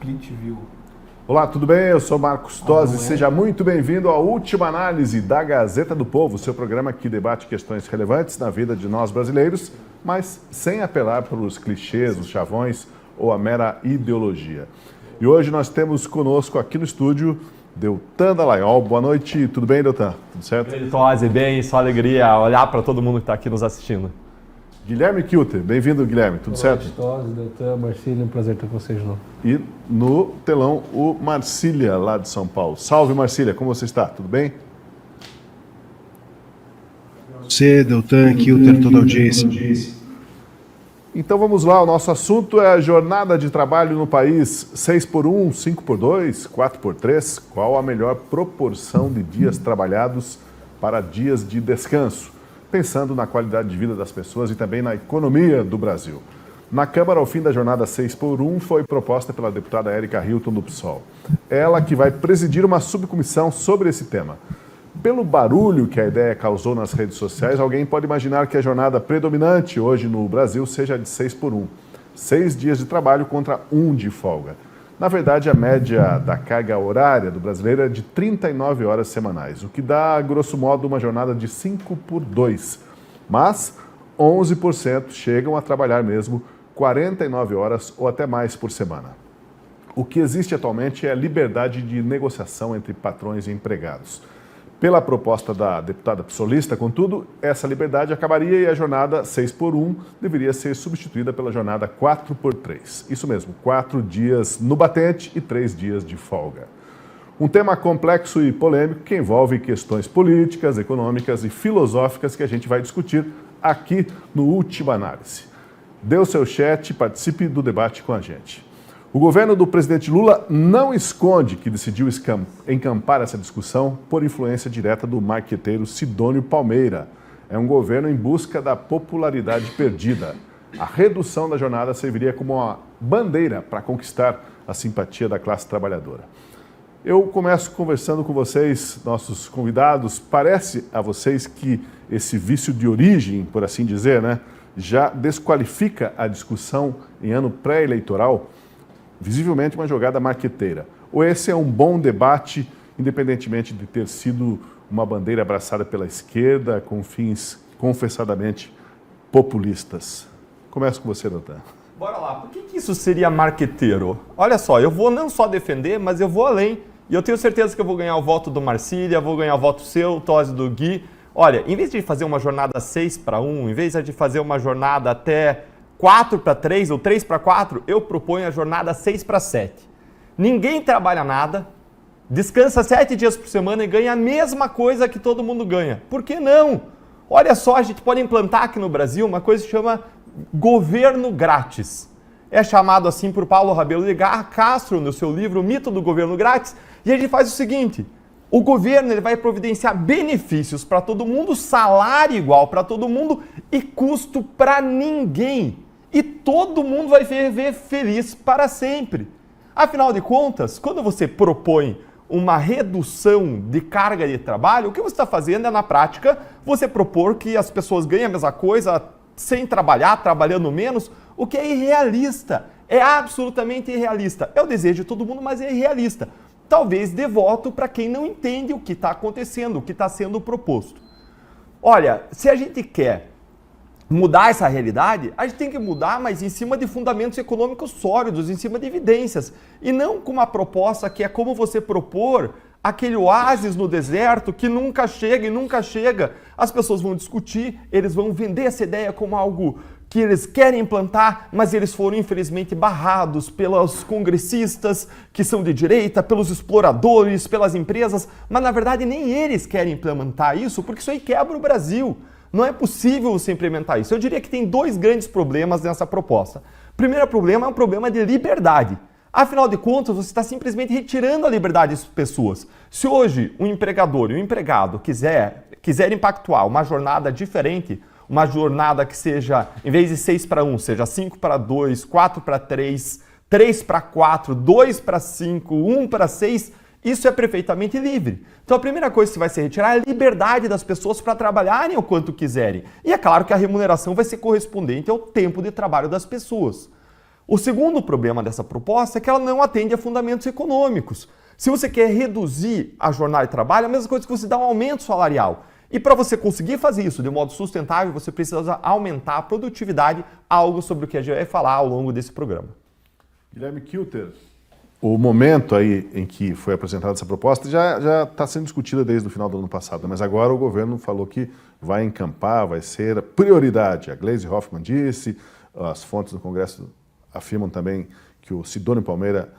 Split View. Olá, tudo bem? Eu sou Marcos Tosi. Seja muito bem-vindo à Última Análise da Gazeta do Povo, seu programa que debate questões relevantes na vida de nós brasileiros, mas sem apelar para os clichês, os chavões ou a mera ideologia. E hoje nós temos conosco aqui no estúdio Deltan Dallagnol. Boa noite, tudo bem, Deltan? Tudo certo? Tosi, bem, só alegria olhar para todo mundo que está aqui nos assistindo. Guilherme Kilter, bem-vindo, Guilherme, tudo certo? Tosi, Deltan, Marcília, um prazer estar com vocês de novo. E no telão, o Marcília, lá de São Paulo. Salve, Marcília, como você está? Tudo bem? Você, Deltan, Kilter, toda a audiência. Então vamos lá, o nosso assunto é a jornada de trabalho no país, 6x1, 5x2, 4x3, qual a melhor proporção de dias trabalhados para dias de descanso, pensando na qualidade de vida das pessoas e também na economia do Brasil. Na Câmara, ao fim da jornada 6x1, foi proposta pela deputada Érica Hilton do PSOL. Ela que vai presidir uma subcomissão sobre esse tema. Pelo barulho que a ideia causou nas redes sociais, alguém pode imaginar que a jornada predominante hoje no Brasil seja de 6x1. 6 dias de trabalho contra 1 de folga. Na verdade, a média da carga horária do brasileiro é de 39 horas semanais, o que dá, grosso modo, uma jornada de 5x2. Mas 11% chegam a trabalhar mesmo 49 horas ou até mais por semana. O que existe atualmente é a liberdade de negociação entre patrões e empregados. Pela proposta da deputada psolista, contudo, essa liberdade acabaria e a jornada 6x1 deveria ser substituída pela jornada 4x3. Isso mesmo, 4 dias no batente e 3 dias de folga. Um tema complexo e polêmico que envolve questões políticas, econômicas e filosóficas que a gente vai discutir aqui no Última Análise. Dê o seu chat e participe do debate com a gente. O governo do presidente Lula não esconde que decidiu encampar essa discussão por influência direta do marqueteiro Sidônio Palmeira. É um governo em busca da popularidade perdida. A redução da jornada serviria como uma bandeira para conquistar a simpatia da classe trabalhadora. Eu começo conversando com vocês, nossos convidados. Parece a vocês que esse vício de origem, por assim dizer, já desqualifica a discussão em ano pré-eleitoral? Visivelmente uma jogada marqueteira. Ou esse é um bom debate, independentemente de ter sido uma bandeira abraçada pela esquerda com fins confessadamente populistas? Começo com você, Deltan. Bora lá, por que isso seria marqueteiro? Olha só, eu vou não só defender, mas eu vou além. E eu tenho certeza que eu vou ganhar o voto do Marcília, vou ganhar o voto seu, Tosi, do Gui. Olha, em vez de fazer uma jornada 6x1, em vez de fazer uma jornada até 4x3 ou 3x4, eu proponho a jornada 6x7. Ninguém trabalha nada, descansa 7 dias por semana e ganha a mesma coisa que todo mundo ganha. Por que não? Olha só, a gente pode implantar aqui no Brasil uma coisa que se chama governo grátis. É chamado assim por Paulo Rabelo de Castro no seu livro O Mito do Governo Grátis. E a gente faz o seguinte: o governo ele vai providenciar benefícios para todo mundo, salário igual para todo mundo e custo para ninguém. E todo mundo vai viver feliz para sempre. Afinal de contas, quando você propõe uma redução de carga de trabalho, o que você está fazendo é, na prática, você propor que as pessoas ganhem a mesma coisa sem trabalhar, trabalhando menos, o que é irrealista. É absolutamente irrealista. É o desejo de todo mundo, mas é irrealista. Talvez dê voto para quem não entende o que está acontecendo, o que está sendo proposto. Olha, se a gente quer mudar essa realidade, a gente tem que mudar, mas em cima de fundamentos econômicos sólidos, em cima de evidências, e não com uma proposta que é como você propor aquele oásis no deserto que nunca chega e nunca chega. As pessoas vão discutir, eles vão vender essa ideia como algo que eles querem implantar, mas eles foram infelizmente barrados pelos congressistas que são de direita, pelos exploradores, pelas empresas, mas na verdade nem eles querem implementar isso, porque isso aí quebra o Brasil. Não é possível você implementar isso. Eu diria que tem 2 grandes problemas nessa proposta. O primeiro problema é um problema de liberdade. Afinal de contas, você está simplesmente retirando a liberdade das pessoas. Se hoje um empregador e um empregado quiserem pactuar uma jornada diferente, uma jornada que seja, em vez de 6x1, seja 5x2, 4x3, 3x4, 2x5, 1x6, isso é perfeitamente livre. Então a primeira coisa que vai ser retirar é a liberdade das pessoas para trabalharem o quanto quiserem. E é claro que a remuneração vai ser correspondente ao tempo de trabalho das pessoas. O segundo problema dessa proposta é que ela não atende a fundamentos econômicos. Se você quer reduzir a jornada de trabalho, é a mesma coisa que você dar um aumento salarial. E para você conseguir fazer isso de modo sustentável, você precisa aumentar a produtividade, algo sobre o que a gente vai falar ao longo desse programa. Guilherme Kilter, o momento aí em que foi apresentada essa proposta já está sendo discutida desde o final do ano passado, mas agora o governo falou que vai encampar, vai ser a prioridade. A Gleisi Hoffmann disse, as fontes do Congresso afirmam também que o Sidônio Palmeira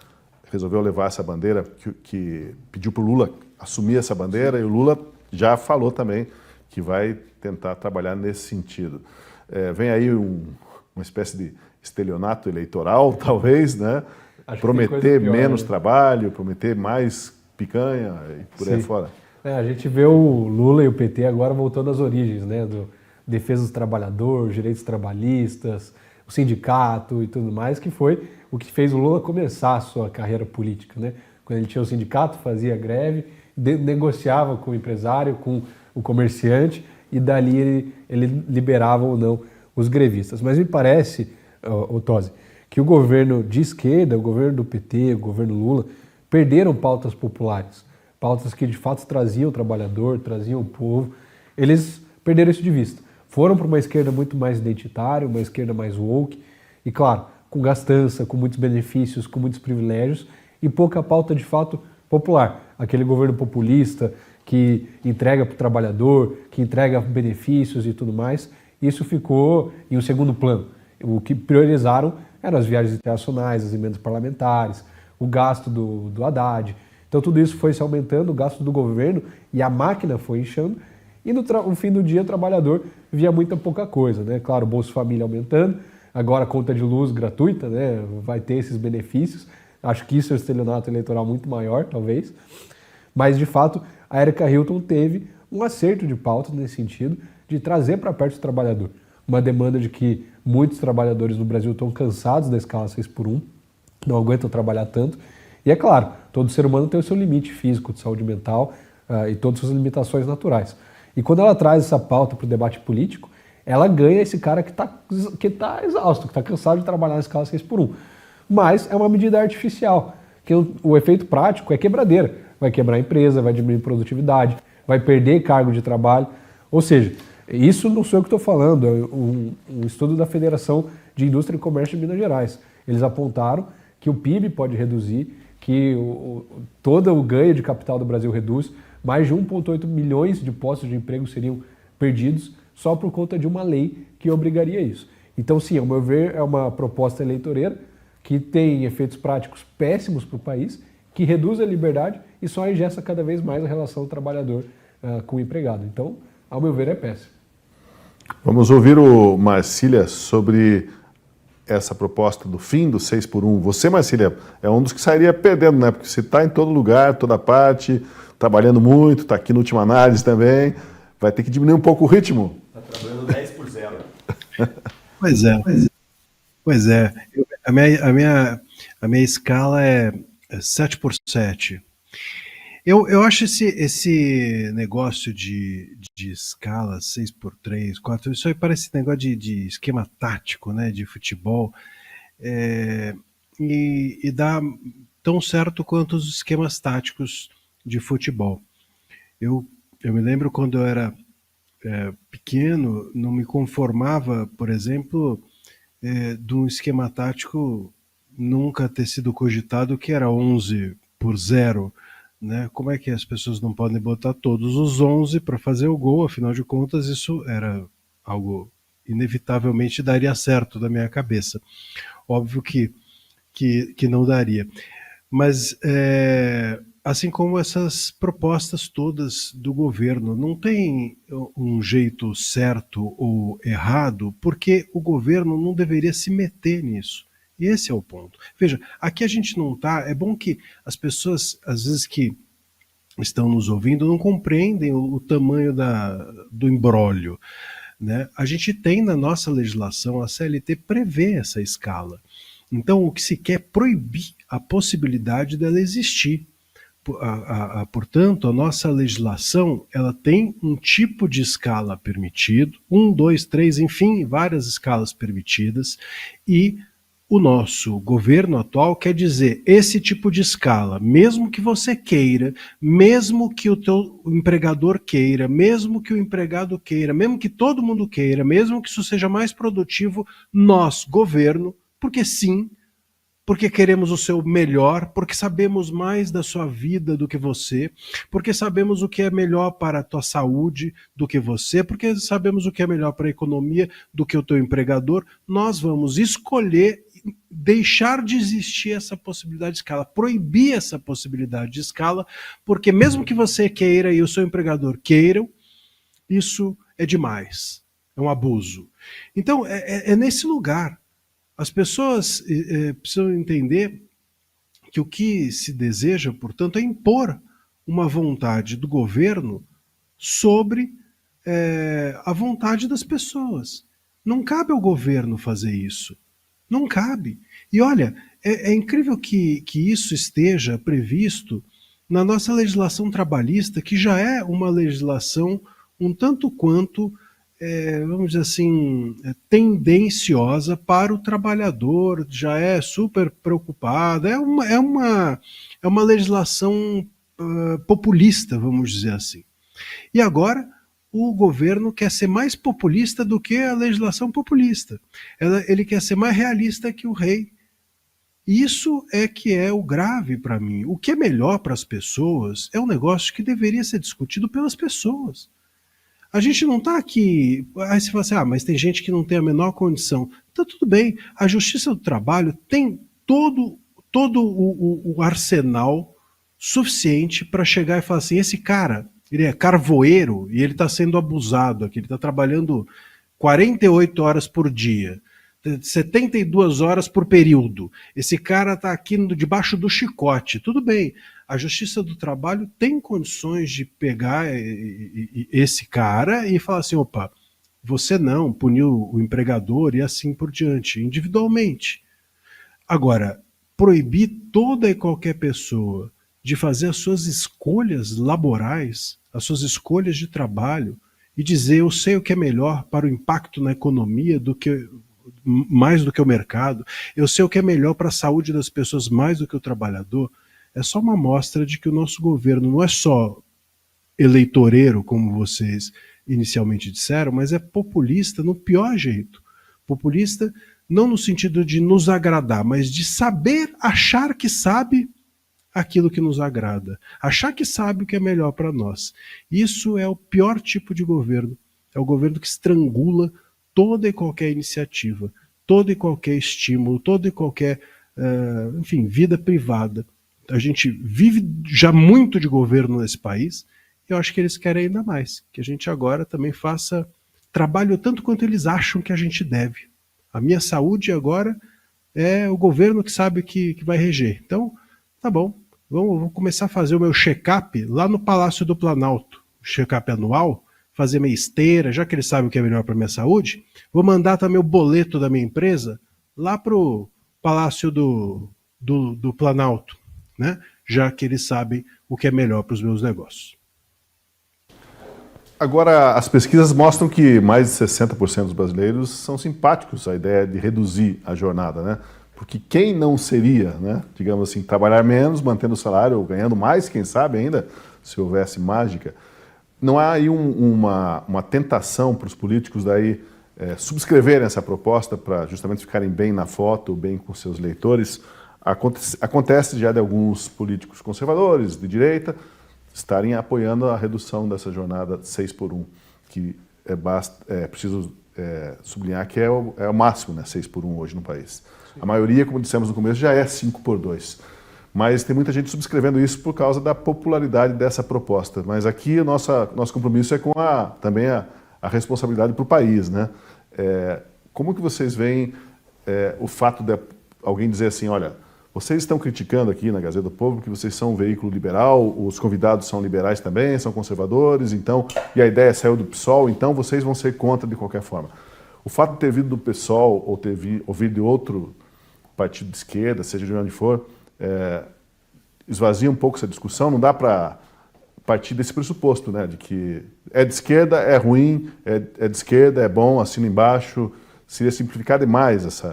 resolveu levar essa bandeira, que pediu para o Lula assumir essa bandeira, e o Lula já falou também que vai tentar trabalhar nesse sentido. Vem aí uma espécie de estelionato eleitoral, talvez, né? Prometer menos trabalho, prometer mais picanha e por aí fora. A gente vê o Lula e o PT agora voltando às origens, né? Do defesa do trabalhador, direitos trabalhistas, o sindicato e tudo mais, que foi o que fez o Lula começar a sua carreira política, né? Quando ele tinha o sindicato, fazia greve, negociava com o empresário, com o comerciante, e dali ele liberava ou não os grevistas. Mas me parece, Tosi, que o governo de esquerda, o governo do PT, o governo Lula, perderam pautas populares, pautas que de fato traziam o trabalhador, traziam o povo. Eles perderam isso de vista. Foram para uma esquerda muito mais identitária, uma esquerda mais woke, e claro, com gastança, com muitos benefícios, com muitos privilégios, e pouca pauta de fato popular. Aquele governo populista que entrega para o trabalhador, que entrega benefícios e tudo mais, isso ficou em um segundo plano. O que priorizaram eram as viagens internacionais, as emendas parlamentares, o gasto do Haddad. Então tudo isso foi se aumentando, o gasto do governo, e a máquina foi inchando, e no fim do dia o trabalhador via muita pouca coisa, né? Claro, o Bolsa Família aumentando, agora a conta de luz gratuita, né? Vai ter esses benefícios. Acho que isso é um estelionato eleitoral muito maior, talvez. Mas, de fato, a Erika Hilton teve um acerto de pauta nesse sentido, de trazer para perto do trabalhador. Uma demanda de que muitos trabalhadores no Brasil estão cansados da escala 6x1, não aguentam trabalhar tanto. E é claro, todo ser humano tem o seu limite físico, de saúde mental e todas as suas limitações naturais. E quando ela traz essa pauta para o debate político, ela ganha esse cara que tá exausto, que está cansado de trabalhar na escala 6x1. Mas é uma medida artificial, que o efeito prático é quebradeira. Vai quebrar a empresa, vai diminuir a produtividade, vai perder cargo de trabalho. Ou seja, isso não sou eu que estou falando, é um estudo da Federação de Indústria e Comércio de Minas Gerais. Eles apontaram que o PIB pode reduzir, que todo o ganho de capital do Brasil reduz, mais de 1,8 milhões de postos de emprego seriam perdidos só por conta de uma lei que obrigaria isso. Então, sim, ao meu ver, é uma proposta eleitoreira que tem efeitos práticos péssimos para o país, que reduz a liberdade e só engessa cada vez mais a relação do trabalhador com o empregado. Então, ao meu ver, é péssimo. Vamos ouvir o Marcília sobre essa proposta do fim do 6x1. Você, Marcília, é um dos que sairia perdendo, né? Porque você está em todo lugar, toda parte, trabalhando muito, está aqui no Última Análise também. Vai ter que diminuir um pouco o ritmo. Está trabalhando 10%. Pois é. Pois é. A minha escala é 7x7. Eu acho esse negócio de escala 6x3, 4, isso aí parece negócio de esquema tático, né, de futebol, e dá tão certo quanto os esquemas táticos de futebol. Eu me lembro quando eu era pequeno, não me conformava, por exemplo, de um esquema tático nunca ter sido cogitado, que era 11x0, né? Como é que as pessoas não podem botar todos os 11 para fazer o gol? Afinal de contas, isso era algo inevitavelmente daria certo da minha cabeça. Óbvio que não daria. Mas, assim como essas propostas todas do governo, não tem um jeito certo ou errado, porque o governo não deveria se meter nisso. E esse é o ponto. Veja, aqui a gente não está... É bom que as pessoas, às vezes, que estão nos ouvindo, não compreendem o tamanho do imbróglio, né? A gente tem na nossa legislação, a CLT prevê essa escala. Então, o que se quer é proibir a possibilidade dela existir. Portanto, a nossa legislação ela tem um tipo de escala permitido, 1, 2, 3, enfim, várias escalas permitidas, e o nosso governo atual quer dizer esse tipo de escala, mesmo que você queira, mesmo que o teu empregador queira, mesmo que o empregado queira, mesmo que todo mundo queira, mesmo que isso seja mais produtivo, nós, governo, porque sim, porque queremos o seu melhor, porque sabemos mais da sua vida do que você, porque sabemos o que é melhor para a tua saúde do que você, porque sabemos o que é melhor para a economia do que o teu empregador, nós vamos escolher deixar de existir essa possibilidade de escala, proibir essa possibilidade de escala, porque mesmo que você queira e o seu empregador queiram, isso é demais, é um abuso. Então, é nesse lugar. As pessoas precisam entender que o que se deseja, portanto, é impor uma vontade do governo sobre a vontade das pessoas. Não cabe ao governo fazer isso. Não cabe. E olha, é incrível que isso esteja previsto na nossa legislação trabalhista, que já é uma legislação um tanto quanto, vamos dizer assim, tendenciosa para o trabalhador, já é super preocupada, é uma legislação populista, vamos dizer assim. E agora o governo quer ser mais populista do que a legislação populista. Ele quer ser mais realista que o rei. Isso é que é o grave para mim. O que é melhor para as pessoas é um negócio que deveria ser discutido pelas pessoas. A gente não está aqui... Aí você fala assim, mas tem gente que não tem a menor condição. Então tudo bem, a Justiça do Trabalho tem todo o arsenal suficiente para chegar e falar assim, esse cara, ele é carvoeiro e ele está sendo abusado aqui, ele está trabalhando 48 horas por dia, 72 horas por período. Esse cara está aqui debaixo do chicote. Tudo bem, a Justiça do Trabalho tem condições de pegar esse cara e falar assim, opa, você não, puniu o empregador e assim por diante, individualmente. Agora, proibir toda e qualquer pessoa de fazer as suas escolhas laborais, as suas escolhas de trabalho, e dizer eu sei o que é melhor para o impacto na economia mais do que o mercado, eu sei o que é melhor para a saúde das pessoas mais do que o trabalhador, é só uma amostra de que o nosso governo não é só eleitoreiro, como vocês inicialmente disseram, mas é populista no pior jeito. Populista não no sentido de nos agradar, mas de saber achar que sabe aquilo que nos agrada, achar que sabe o que é melhor para nós. Isso é o pior tipo de governo, é o governo que estrangula toda e qualquer iniciativa, todo e qualquer estímulo, toda e qualquer, enfim, vida privada. A gente vive já muito de governo nesse país, e eu acho que eles querem ainda mais, que a gente agora também faça trabalho tanto quanto eles acham que a gente deve. A minha saúde agora é o governo que sabe que vai reger. Então, tá bom, vou começar a fazer o meu check-up lá no Palácio do Planalto, check-up anual, fazer minha esteira, já que eles sabem o que é melhor para minha saúde, vou mandar também o boleto da minha empresa lá para o Palácio do Planalto, né? Já que eles sabem o que é melhor para os meus negócios. Agora, as pesquisas mostram que mais de 60% dos brasileiros são simpáticos à ideia de reduzir a jornada, né? Porque quem não seria, né, digamos assim, trabalhar menos, mantendo o salário ou ganhando mais, quem sabe ainda, se houvesse mágica. Não há aí uma tentação para os políticos daí subscreverem essa proposta para justamente ficarem bem na foto, bem com seus eleitores. Acontece já de alguns políticos conservadores, de direita, estarem apoiando a redução dessa jornada 6x1, que é preciso sublinhar que é o máximo, né, 6x1 hoje no país. Sim. A maioria, como dissemos no começo, já é 5x2. Mas tem muita gente subscrevendo isso por causa da popularidade dessa proposta. Mas aqui o nosso compromisso é com também a responsabilidade para o país, né? Como que vocês veem o fato de alguém dizer assim, olha, vocês estão criticando aqui na Gazeta do Povo que vocês são um veículo liberal, os convidados são liberais também, são conservadores, então, e a ideia saiu do PSOL, então vocês vão ser contra de qualquer forma. O fato de ter vindo do PSOL ou ter ouvido de outro partido de esquerda, seja de onde for, esvazia um pouco essa discussão, não dá para partir desse pressuposto, né, de que é de esquerda, é ruim, é de esquerda, é bom, assina embaixo, seria simplificar demais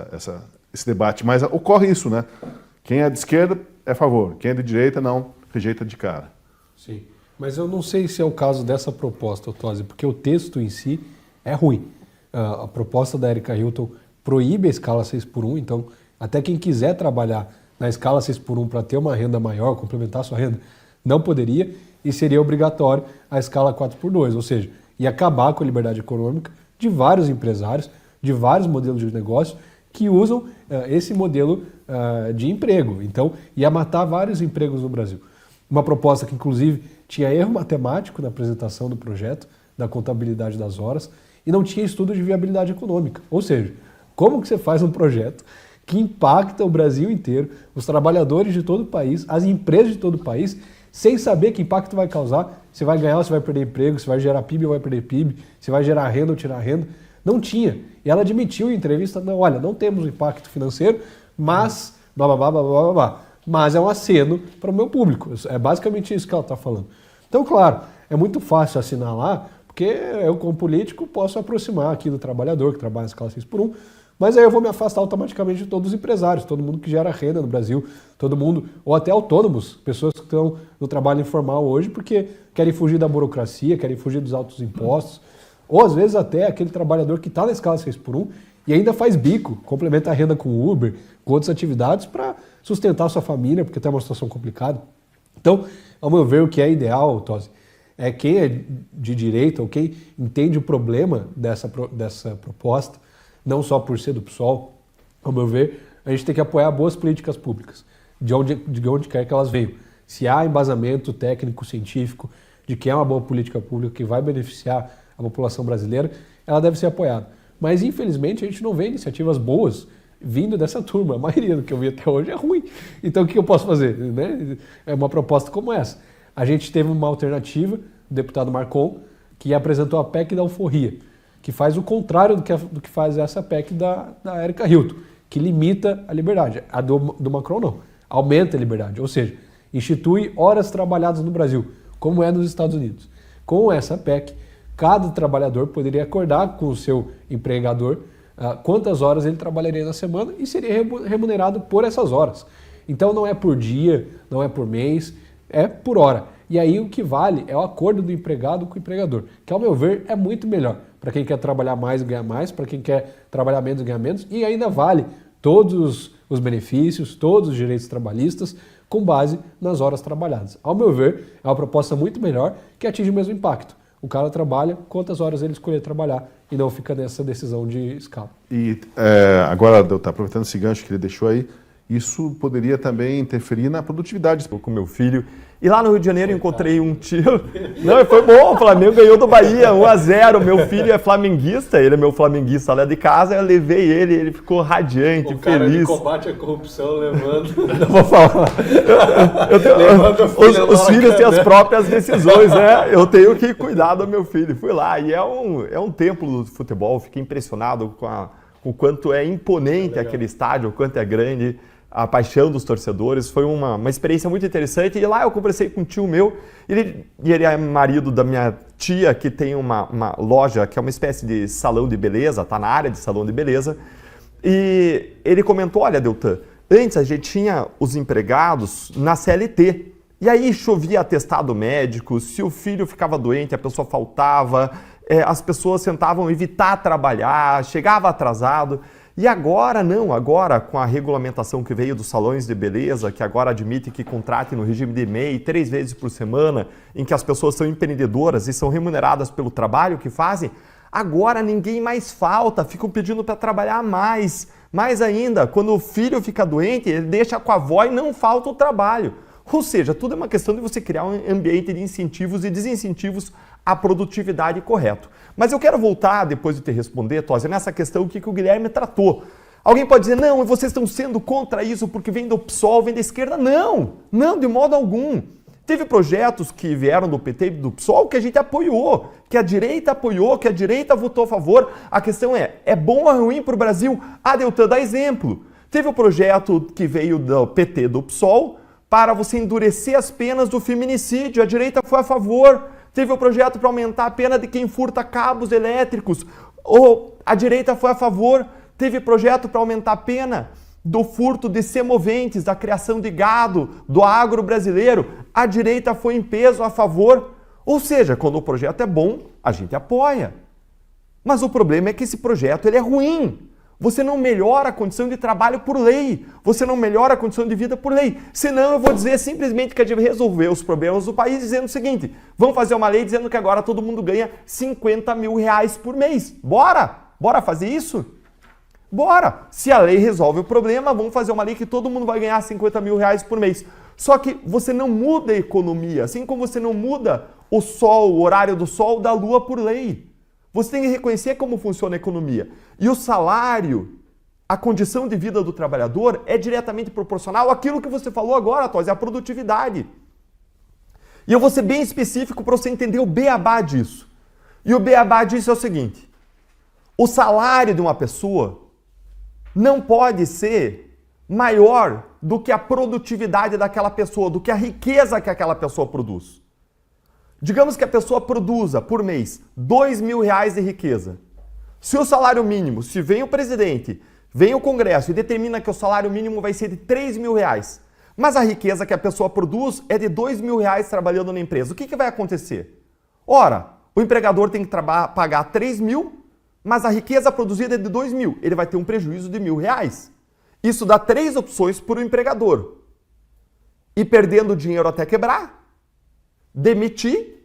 esse debate, mas ocorre isso, né? Quem é de esquerda é a favor, quem é de direita não, rejeita de cara. Sim, mas eu não sei se é o caso dessa proposta, Tosi, porque o texto em si é ruim. A proposta da Erika Hilton proíbe a escala 6x1, então até quem quiser trabalhar na escala 6x1 para ter uma renda maior, complementar a sua renda, não poderia, e seria obrigatório a escala 4x2, ou seja, ia acabar com a liberdade econômica de vários empresários, de vários modelos de negócio que usam esse modelo de emprego. Então, ia matar vários empregos no Brasil. Uma proposta que, inclusive, tinha erro matemático na apresentação do projeto, da contabilidade das horas, e não tinha estudo de viabilidade econômica. Ou seja, como que você faz um projeto que impacta o Brasil inteiro, os trabalhadores de todo o país, as empresas de todo o país, sem saber que impacto vai causar, se vai ganhar ou se vai perder emprego, se vai gerar PIB ou vai perder PIB, se vai gerar renda ou tirar renda. Não tinha. E ela admitiu em entrevista, não, olha, não temos impacto financeiro, mas blá, blá, blá, blá, blá, blá. Mas é um aceno para o meu público. É basicamente isso que ela está falando. Então, claro, é muito fácil assinar lá, porque eu, como político, posso aproximar aqui do trabalhador que trabalha na escala 6x1, mas aí eu vou me afastar automaticamente de todos os empresários, todo mundo que gera renda no Brasil, todo mundo, ou até autônomos, pessoas que estão no trabalho informal hoje porque querem fugir da burocracia, querem fugir dos altos impostos, ou às vezes até aquele trabalhador que está na escala 6x1 e ainda faz bico, complementa a renda com Uber, com outras atividades para sustentar a sua família, porque tem uma situação complicada. Então, ao meu ver, o que é ideal, Tosi, é quem é de direita ou quem entende o problema dessa proposta, não só por ser do PSOL, ao meu ver, a gente tem que apoiar boas políticas públicas, de onde quer que elas venham. Se há embasamento técnico, científico, de que é uma boa política pública que vai beneficiar a população brasileira, ela deve ser apoiada. Mas, infelizmente, a gente não vê iniciativas boas vindo dessa turma. A maioria do que eu vi até hoje é ruim. Então, o que eu posso fazer? Né? É uma proposta como essa. A gente teve uma alternativa, o deputado Marcon, que apresentou a PEC da alforria, que faz o contrário do que faz essa PEC da Erika Hilton, que limita a liberdade. A do Macron não, aumenta a liberdade, ou seja, institui horas trabalhadas no Brasil, como é nos Estados Unidos. Com essa PEC, cada trabalhador poderia acordar com o seu empregador quantas horas ele trabalharia na semana e seria remunerado por essas horas. Então não é por dia, não é por mês, é por hora. E aí o que vale é o acordo do empregado com o empregador, que ao meu ver é muito melhor para quem quer trabalhar mais e ganhar mais, para quem quer trabalhar menos e ganhar menos, e ainda vale todos os benefícios, todos os direitos trabalhistas com base nas horas trabalhadas. Ao meu ver, é uma proposta muito melhor que atinge o mesmo impacto. O cara trabalha quantas horas ele escolher trabalhar e não fica nessa decisão de escala. E agora, aproveitando esse gancho que ele deixou aí, isso poderia também interferir na produtividade. Estou com meu filho. E lá no Rio de Janeiro eu encontrei um tio. Não, foi bom, o Flamengo ganhou do Bahia, 1-0. Meu filho é flamenguista, ele é meu flamenguista lá de casa. Eu levei ele ficou radiante, o cara feliz. De combate à corrupção levando. Não vou falar. Os filhos têm as próprias decisões, né? Eu tenho que cuidar do meu filho. Fui lá e é um templo do futebol. Fiquei impressionado com o quanto é imponente aquele estádio, o quanto é grande. A paixão dos torcedores, foi uma experiência muito interessante. E lá eu conversei com um tio meu, ele é marido da minha tia, que tem uma loja que é uma espécie de salão de beleza, está na área de salão de beleza. E ele comentou, olha, Deltan, antes a gente tinha os empregados na CLT, e aí chovia atestado médico, se o filho ficava doente, a pessoa faltava, as pessoas tentavam evitar trabalhar, chegava atrasado. E agora não, agora com a regulamentação que veio dos salões de beleza, que agora admite que contratem no regime de MEI 3 vezes por semana, em que as pessoas são empreendedoras e são remuneradas pelo trabalho que fazem, agora ninguém mais falta, ficam pedindo para trabalhar mais. Mais ainda, quando o filho fica doente, ele deixa com a avó e não falta o trabalho. Ou seja, tudo é uma questão de você criar um ambiente de incentivos e desincentivos à produtividade correto. Mas eu quero voltar, depois de te responder, Tosi, nessa questão que o Guilherme tratou. Alguém pode dizer, não, vocês estão sendo contra isso porque vem do PSOL, vem da esquerda. Não, de modo algum. Teve projetos que vieram do PT e do PSOL que a gente apoiou, que a direita apoiou, que a direita votou a favor. A questão é bom ou ruim para o Brasil? Deltan, dá exemplo. Teve o projeto que veio do PT do PSOL para você endurecer as penas do feminicídio. A direita foi a favor. Teve o projeto para aumentar a pena de quem furta cabos elétricos. A direita foi a favor. teve projeto para aumentar a pena do furto de semoventes, da criação de gado, do agro brasileiro. A direita foi em peso a favor. Ou seja, quando o projeto é bom, a gente apoia. Mas o problema é que esse projeto ele é ruim. Você não melhora a condição de trabalho por lei. Você não melhora a condição de vida por lei. Senão eu vou dizer simplesmente que a gente resolver os problemas do país dizendo o seguinte: vamos fazer uma lei dizendo que agora todo mundo ganha 50 mil reais por mês. Bora? Bora fazer isso? Bora! Se a lei resolve o problema, vamos fazer uma lei que todo mundo vai ganhar 50 mil reais por mês. Só que você não muda a economia, assim como você não muda o sol, o horário do sol, da lua por lei. Você tem que reconhecer como funciona a economia. E o salário, a condição de vida do trabalhador é diretamente proporcional àquilo que você falou agora, Tosi, à produtividade. E eu vou ser bem específico para você entender o beabá disso. E o beabá disso é o seguinte: o salário de uma pessoa não pode ser maior do que a produtividade daquela pessoa, do que a riqueza que aquela pessoa produz. Digamos que a pessoa produza por mês 2 mil reais de riqueza. Se o salário mínimo, se vem o presidente, vem o Congresso e determina que o salário mínimo vai ser de 3 mil reais, mas a riqueza que a pessoa produz é de 2 mil reais trabalhando na empresa, o que vai acontecer? Ora, o empregador tem que pagar 3 mil, mas a riqueza produzida é de 2 mil, ele vai ter um prejuízo de 1.000 reais. Isso dá 3 opções para o empregador: ir perdendo dinheiro até quebrar, demitir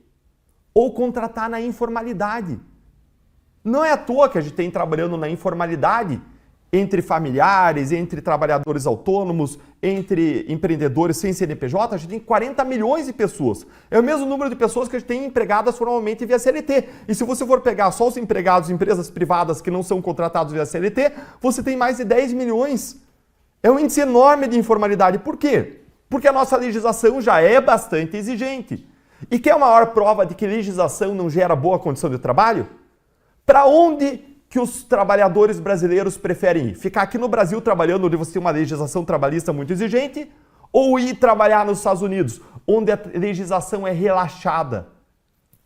ou contratar na informalidade. Não é à toa que a gente tem trabalhando na informalidade entre familiares, entre trabalhadores autônomos, entre empreendedores sem CNPJ, a gente tem 40 milhões de pessoas. É o mesmo número de pessoas que a gente tem empregadas formalmente via CLT. E se você for pegar só os empregados em empresas privadas que não são contratados via CLT, você tem mais de 10 milhões. É um índice enorme de informalidade. Por quê? Porque a nossa legislação já é bastante exigente. E quer a maior prova de que legislação não gera boa condição de trabalho? Para onde que os trabalhadores brasileiros preferem ir? Ficar aqui no Brasil trabalhando, onde você tem uma legislação trabalhista muito exigente, ou ir trabalhar nos Estados Unidos, onde a legislação é relaxada?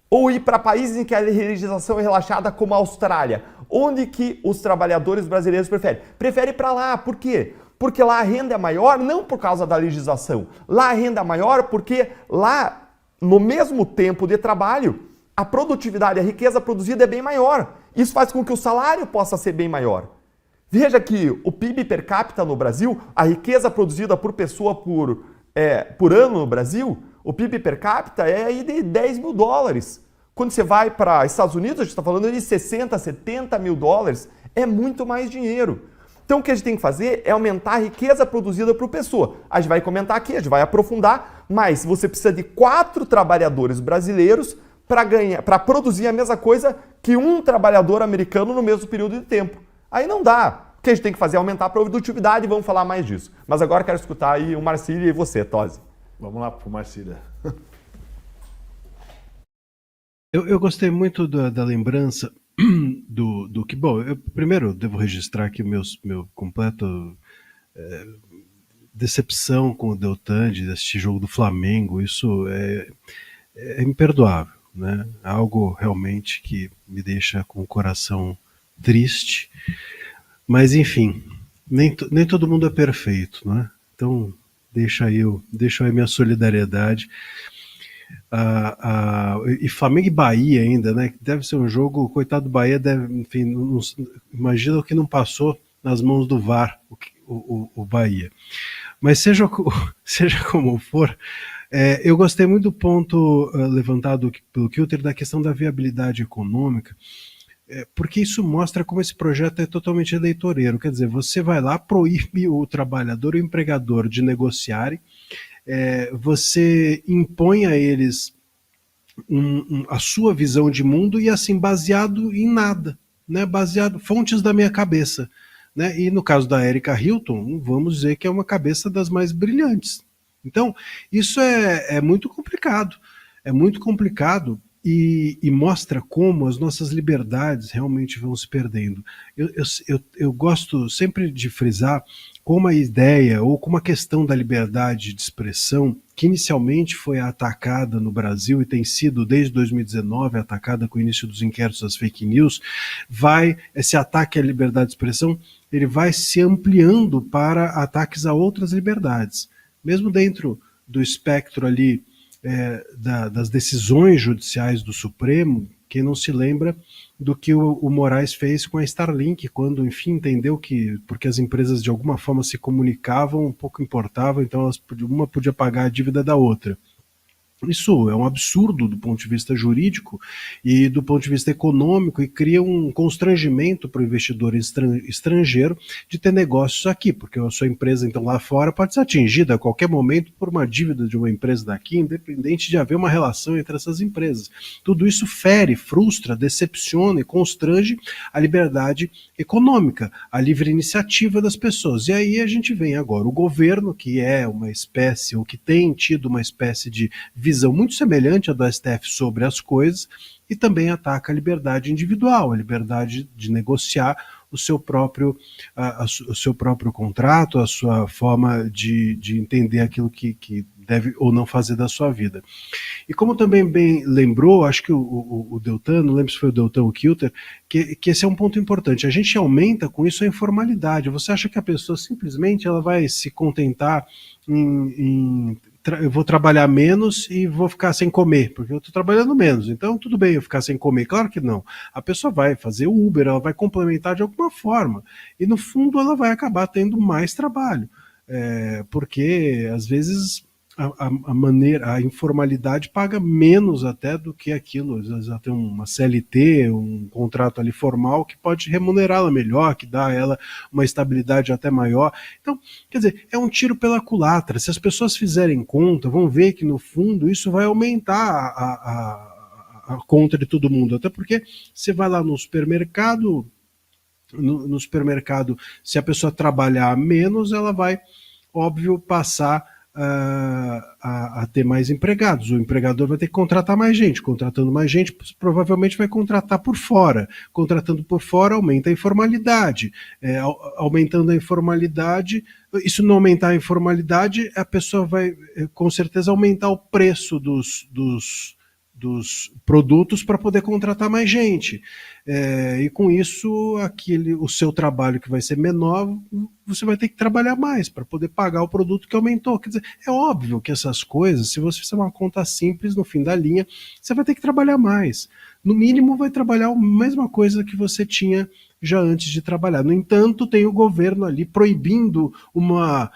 Ou ir para países em que a legislação é relaxada, como a Austrália? Onde que os trabalhadores brasileiros preferem? Preferem ir para lá. Por quê? Porque lá a renda é maior, não por causa da legislação. Lá a renda é maior porque lá, no mesmo tempo de trabalho, a produtividade, a riqueza produzida é bem maior. Isso faz com que o salário possa ser bem maior. Veja que o PIB per capita no Brasil, a riqueza produzida por pessoa por ano no Brasil, o PIB per capita é aí de 10 mil dólares. Quando você vai para os Estados Unidos, a gente está falando de 60, 70 mil dólares, é muito mais dinheiro. Então o que a gente tem que fazer é aumentar a riqueza produzida por pessoa. A gente vai comentar aqui, a gente vai aprofundar, mas você precisa de 4 trabalhadores brasileiros para produzir a mesma coisa que um trabalhador americano no mesmo período de tempo. Aí não dá. O que a gente tem que fazer é aumentar a produtividade e vamos falar mais disso. Mas agora eu quero escutar aí o Marcílio e você, Tosi. Vamos lá para o Marcílio. Eu gostei muito da lembrança do que, bom, eu primeiro devo registrar aqui meu completo decepção com o Deltan de assistir jogo do Flamengo. Isso é imperdoável, né? Algo realmente que me deixa com o coração triste, mas enfim, nem todo mundo é perfeito, né? Então deixa aí minha solidariedade. E Flamengo e Bahia ainda, né? Deve ser um jogo, coitado do Bahia, enfim, imagina o que não passou nas mãos do VAR, o Bahia. Mas seja como for, eu gostei muito do ponto levantado pelo Kilter da questão da viabilidade econômica, porque isso mostra como esse projeto é totalmente eleitoreiro. Quer dizer, você vai lá, proíbe o trabalhador e o empregador de negociarem, você impõe a eles a sua visão de mundo e assim, baseado em nada, né? Baseado, fontes da minha cabeça, né? E no caso da Erika Hilton, vamos dizer que é uma cabeça das mais brilhantes. Então, isso é muito complicado. É muito complicado e mostra como as nossas liberdades realmente vão se perdendo. Eu gosto sempre de frisar como a ideia ou como a questão da liberdade de expressão, que inicialmente foi atacada no Brasil e tem sido desde 2019 atacada com o início dos inquéritos das fake news, esse ataque à liberdade de expressão, ele vai se ampliando para ataques a outras liberdades. Mesmo dentro do espectro ali das decisões judiciais do Supremo, quem não se lembra do que o Moraes fez com a Starlink, quando, enfim, entendeu que, porque as empresas de alguma forma se comunicavam, pouco importava, então uma podia pagar a dívida da outra. Isso é um absurdo do ponto de vista jurídico e do ponto de vista econômico e cria um constrangimento para o investidor estrangeiro de ter negócios aqui, porque a sua empresa então lá fora pode ser atingida a qualquer momento por uma dívida de uma empresa daqui, independente de haver uma relação entre essas empresas. Tudo isso fere, frustra, decepciona e constrange a liberdade econômica, a livre iniciativa das pessoas. E aí a gente vem agora o governo, que é uma espécie, ou que tem tido uma espécie de visão muito semelhante à do STF sobre as coisas, e também ataca a liberdade individual, a liberdade de negociar o seu próprio contrato, a sua forma de entender aquilo que deve ou não fazer da sua vida. E como também bem lembrou, acho que o Deltan, não lembro se foi o Deltan ou o Kilter, que esse é um ponto importante. A gente aumenta com isso a informalidade. Você acha que a pessoa simplesmente ela vai se contentar eu vou trabalhar menos e vou ficar sem comer, porque eu estou trabalhando menos, então tudo bem eu ficar sem comer? Claro que não. A pessoa vai fazer o Uber, ela vai complementar de alguma forma, e no fundo ela vai acabar tendo mais trabalho, porque às vezes a informalidade paga menos até do que aquilo. Às vezes ela tem uma CLT, um contrato ali formal que pode remunerá-la melhor, que dá a ela uma estabilidade até maior. Então, quer dizer, é um tiro pela culatra. Se as pessoas fizerem conta, vão ver que no fundo isso vai aumentar a conta de todo mundo. Até porque você vai lá no supermercado, se a pessoa trabalhar menos, ela vai, óbvio, passar a ter mais empregados. O empregador vai ter que contratar mais gente. Contratando mais gente, provavelmente vai contratar por fora. Contratando por fora, aumenta a informalidade. Aumentando a informalidade, isso não aumentar a informalidade, a pessoa vai, com certeza, aumentar o preço dos produtos para poder contratar mais gente. E com isso, o seu trabalho que vai ser menor, você vai ter que trabalhar mais para poder pagar o produto que aumentou. Quer dizer, é óbvio que essas coisas, se você fizer uma conta simples no fim da linha, você vai ter que trabalhar mais. No mínimo, vai trabalhar a mesma coisa que você tinha já antes de trabalhar. No entanto, tem o governo ali proibindo uma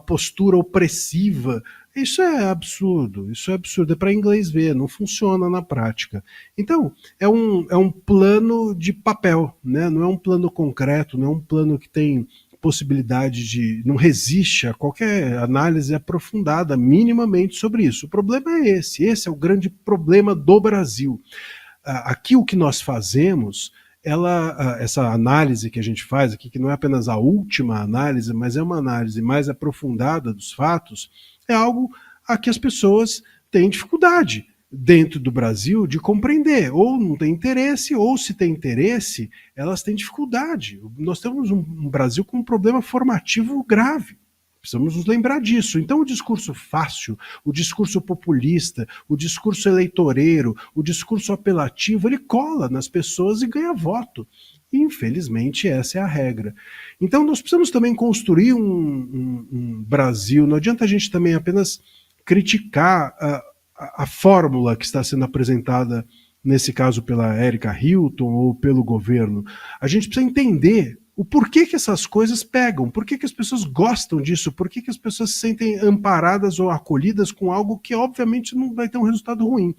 postura opressiva. Isso é absurdo, é para inglês ver, não funciona na prática. Então, é um plano de papel, né? Não é um plano concreto, não é um plano que tem possibilidade não resiste a qualquer análise aprofundada, minimamente, sobre isso. O problema é esse é o grande problema do Brasil. Aqui o que nós fazemos, essa análise que a gente faz aqui, que não é apenas a última análise, mas é uma análise mais aprofundada dos fatos, é algo a que as pessoas têm dificuldade dentro do Brasil de compreender, ou não tem interesse, ou se tem interesse, elas têm dificuldade. Nós temos um Brasil com um problema formativo grave. Precisamos nos lembrar disso. Então o discurso fácil, o discurso populista, o discurso eleitoreiro, o discurso apelativo, ele cola nas pessoas e ganha voto. E, infelizmente, essa é a regra. Então nós precisamos também construir um Brasil. Não adianta a gente também apenas criticar a fórmula que está sendo apresentada, nesse caso pela Erika Hilton ou pelo governo. A gente precisa entender o porquê que essas coisas pegam, por que as pessoas gostam disso, por que as pessoas se sentem amparadas ou acolhidas com algo que obviamente não vai ter um resultado ruim.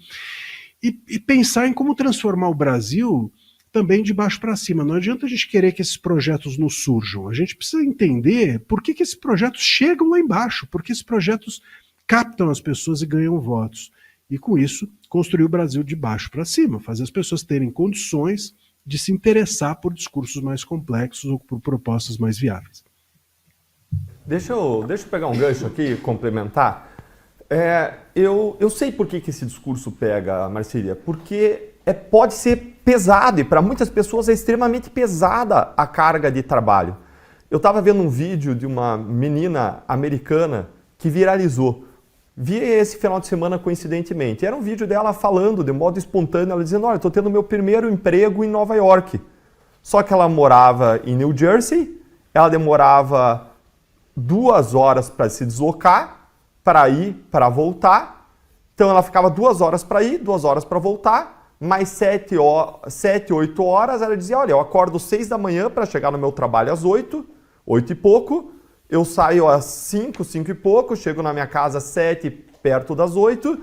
E pensar em como transformar o Brasil também de baixo para cima. Não adianta a gente querer que esses projetos nos surjam, a gente precisa entender por que esses projetos chegam lá embaixo, por que esses projetos captam as pessoas e ganham votos. E com isso, construir o Brasil de baixo para cima, fazer as pessoas terem condições de se interessar por discursos mais complexos ou por propostas mais viáveis. Deixa eu pegar um gancho aqui e complementar. Eu sei por que esse discurso pega, Marcília, porque pode ser pesado e para muitas pessoas é extremamente pesada a carga de trabalho. Eu estava vendo um vídeo de uma menina americana que viralizou. Vi esse final de semana coincidentemente. Era um vídeo dela falando de modo espontâneo, ela dizendo, olha, estou tendo meu primeiro emprego em Nova York. Só que ela morava em New Jersey, ela demorava 2 horas para se deslocar, para ir, para voltar. Então ela ficava 2 horas para ir, 2 horas para voltar, mais 7, 8 horas. Ela dizia, olha, eu acordo 6 da manhã para chegar no meu trabalho às 8 e pouco. Eu saio às 5 e pouco, chego na minha casa às 7, perto das 8.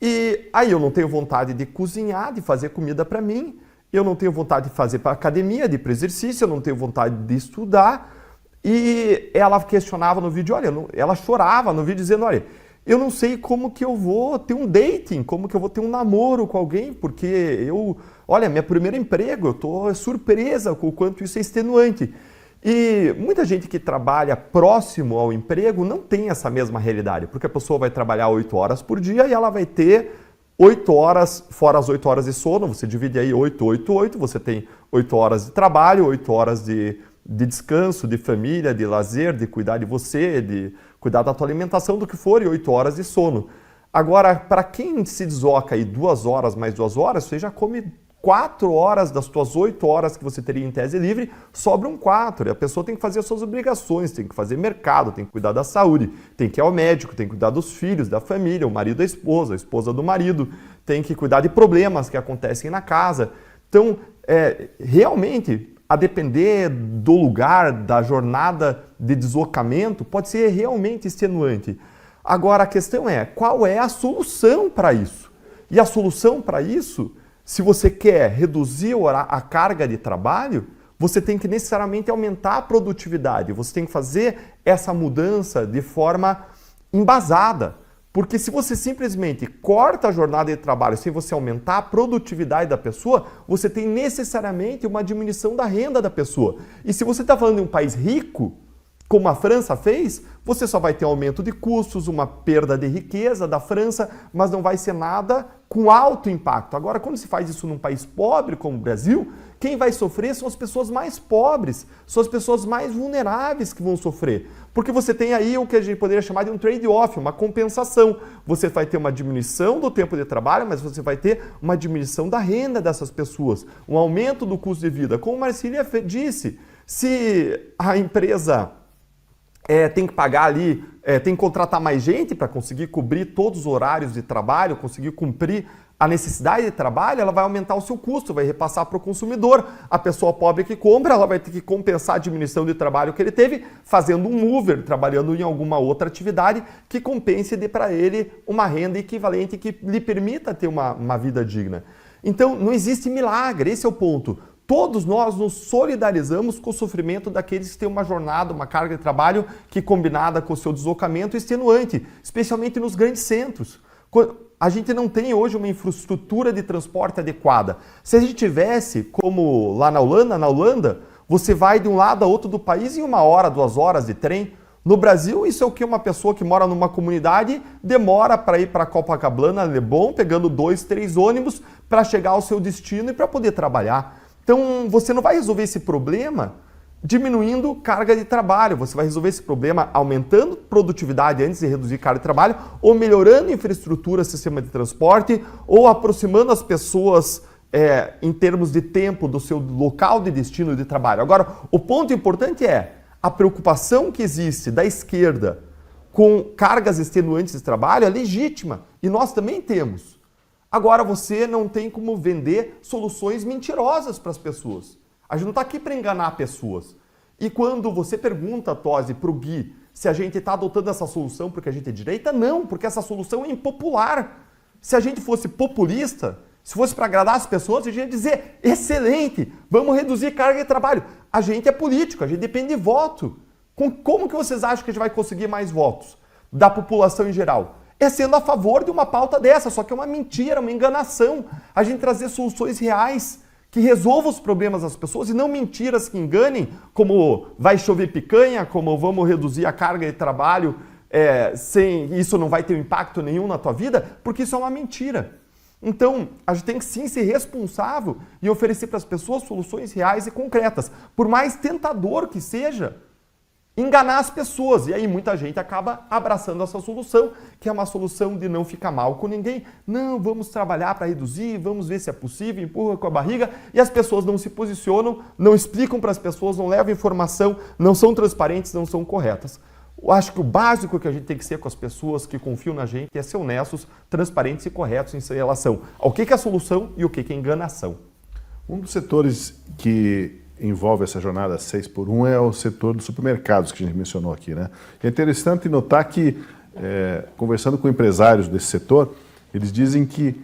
E aí eu não tenho vontade de cozinhar, de fazer comida para mim. Eu não tenho vontade de fazer para academia, de ir para exercício. Eu não tenho vontade de estudar. E ela questionava no vídeo, olha, ela chorava no vídeo dizendo, olha, eu não sei como que eu vou ter um dating, como que eu vou ter um namoro com alguém, porque olha, meu primeiro emprego, eu estou surpresa com o quanto isso é extenuante. E muita gente que trabalha próximo ao emprego não tem essa mesma realidade, porque a pessoa vai trabalhar 8 horas por dia e ela vai ter 8 horas, fora as 8 horas de sono, você divide aí 8, 8, 8, você tem 8 horas de trabalho, 8 horas de descanso, de família, de lazer, de cuidar de você, de cuidar da tua alimentação, do que for, e 8 horas de sono. Agora, para quem se desloca aí 2 horas mais 2 horas, você já come 4 horas das tuas 8 horas que você teria em tese livre, sobram 4. E a pessoa tem que fazer as suas obrigações, tem que fazer mercado, tem que cuidar da saúde, tem que ir ao médico, tem que cuidar dos filhos, da família, o marido da esposa, a esposa do marido, tem que cuidar de problemas que acontecem na casa. Então, realmente, a depender do lugar, da jornada de deslocamento, pode ser realmente extenuante. Agora, a questão é, qual é a solução para isso? E a solução para isso, se você quer reduzir a carga de trabalho, você tem que necessariamente aumentar a produtividade, você tem que fazer essa mudança de forma embasada. Porque se você simplesmente corta a jornada de trabalho sem você aumentar a produtividade da pessoa, você tem necessariamente uma diminuição da renda da pessoa. E se você está falando de um país rico, como a França fez, você só vai ter um aumento de custos, uma perda de riqueza da França, mas não vai ser nada com alto impacto. Agora, quando se faz isso num país pobre como o Brasil, quem vai sofrer são as pessoas mais pobres, são as pessoas mais vulneráveis que vão sofrer. Porque você tem aí o que a gente poderia chamar de um trade-off, uma compensação. Você vai ter uma diminuição do tempo de trabalho, mas você vai ter uma diminuição da renda dessas pessoas, um aumento do custo de vida. Como Marcília disse, se a empresa tem que pagar ali, tem que contratar mais gente para conseguir cobrir todos os horários de trabalho, conseguir cumprir a necessidade de trabalho, ela vai aumentar o seu custo, vai repassar para o consumidor. A pessoa pobre que compra, ela vai ter que compensar a diminuição de trabalho que ele teve, fazendo um Uber, trabalhando em alguma outra atividade que compense e dê para ele uma renda equivalente que lhe permita ter uma vida digna. Então, não existe milagre, esse é o ponto. Todos nós nos solidarizamos com o sofrimento daqueles que têm uma jornada, uma carga de trabalho que combinada com o seu deslocamento é extenuante, especialmente nos grandes centros. A gente não tem hoje uma infraestrutura de transporte adequada. Se a gente tivesse, como lá na Holanda, você vai de um lado a outro do país em 1 hora, 2 horas de trem. No Brasil, isso é o que uma pessoa que mora numa comunidade demora para ir para Copacabana, Leblon, pegando 2, 3 ônibus para chegar ao seu destino e para poder trabalhar. Então, você não vai resolver esse problema diminuindo carga de trabalho, você vai resolver esse problema aumentando produtividade antes de reduzir carga de trabalho, ou melhorando a infraestrutura, sistema de transporte, ou aproximando as pessoas em termos de tempo do seu local de destino de trabalho. Agora, o ponto importante é a preocupação que existe da esquerda com cargas extenuantes de trabalho é legítima, e nós também temos. Agora, você não tem como vender soluções mentirosas para as pessoas. A gente não está aqui para enganar pessoas. E quando você pergunta, Tosi, para o Gui, se a gente está adotando essa solução porque a gente é direita, não, porque essa solução é impopular. Se a gente fosse populista, se fosse para agradar as pessoas, a gente ia dizer, excelente, vamos reduzir carga de trabalho. A gente é político, a gente depende de voto. Como que vocês acham que a gente vai conseguir mais votos da população em geral? É sendo a favor de uma pauta dessa, só que é uma mentira, uma enganação. A gente trazer soluções reais que resolvam os problemas das pessoas e não mentiras que enganem, como vai chover picanha, como vamos reduzir a carga de trabalho isso não vai ter impacto nenhum na tua vida, porque isso é uma mentira. Então, a gente tem que sim ser responsável e oferecer para as pessoas soluções reais e concretas. Por mais tentador que seja, enganar as pessoas. E aí muita gente acaba abraçando essa solução, que é uma solução de não ficar mal com ninguém. Não, vamos trabalhar para reduzir, vamos ver se é possível, empurra com a barriga. E as pessoas não se posicionam, não explicam para as pessoas, não levam informação, não são transparentes, não são corretas. Eu acho que o básico que a gente tem que ser com as pessoas que confiam na gente é ser honestos, transparentes e corretos em relação ao que é a solução e o que é enganação. Um dos setores que envolve essa jornada 6x1 é o setor dos supermercados, que a gente mencionou aqui, né? É interessante notar que, conversando com empresários desse setor, eles dizem que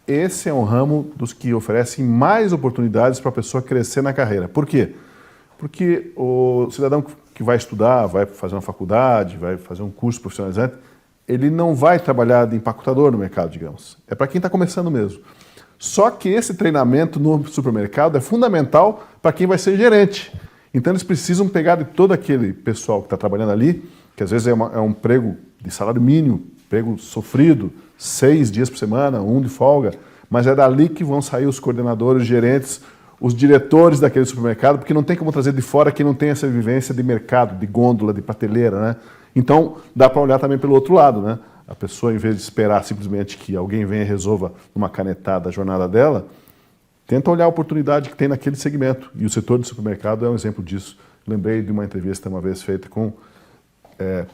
esse é um ramo dos que oferecem mais oportunidades para a pessoa crescer na carreira. Por quê? Porque o cidadão que vai estudar, vai fazer uma faculdade, vai fazer um curso profissionalizante, ele não vai trabalhar de empacotador no mercado, digamos. É para quem está começando mesmo. Só que esse treinamento no supermercado é fundamental para quem vai ser gerente. Então eles precisam pegar de todo aquele pessoal que está trabalhando ali, que às vezes é um emprego de salário mínimo, emprego sofrido, 6 dias por semana, 1 de folga, mas é dali que vão sair os coordenadores, os gerentes, os diretores daquele supermercado, porque não tem como trazer de fora quem não tem essa vivência de mercado, de gôndola, de prateleira, né? Então, dá para olhar também pelo outro lado, né? A pessoa, em vez de esperar simplesmente que alguém venha e resolva numa canetada a jornada dela, tenta olhar a oportunidade que tem naquele segmento. E o setor de supermercado é um exemplo disso. Lembrei de uma entrevista uma vez feita com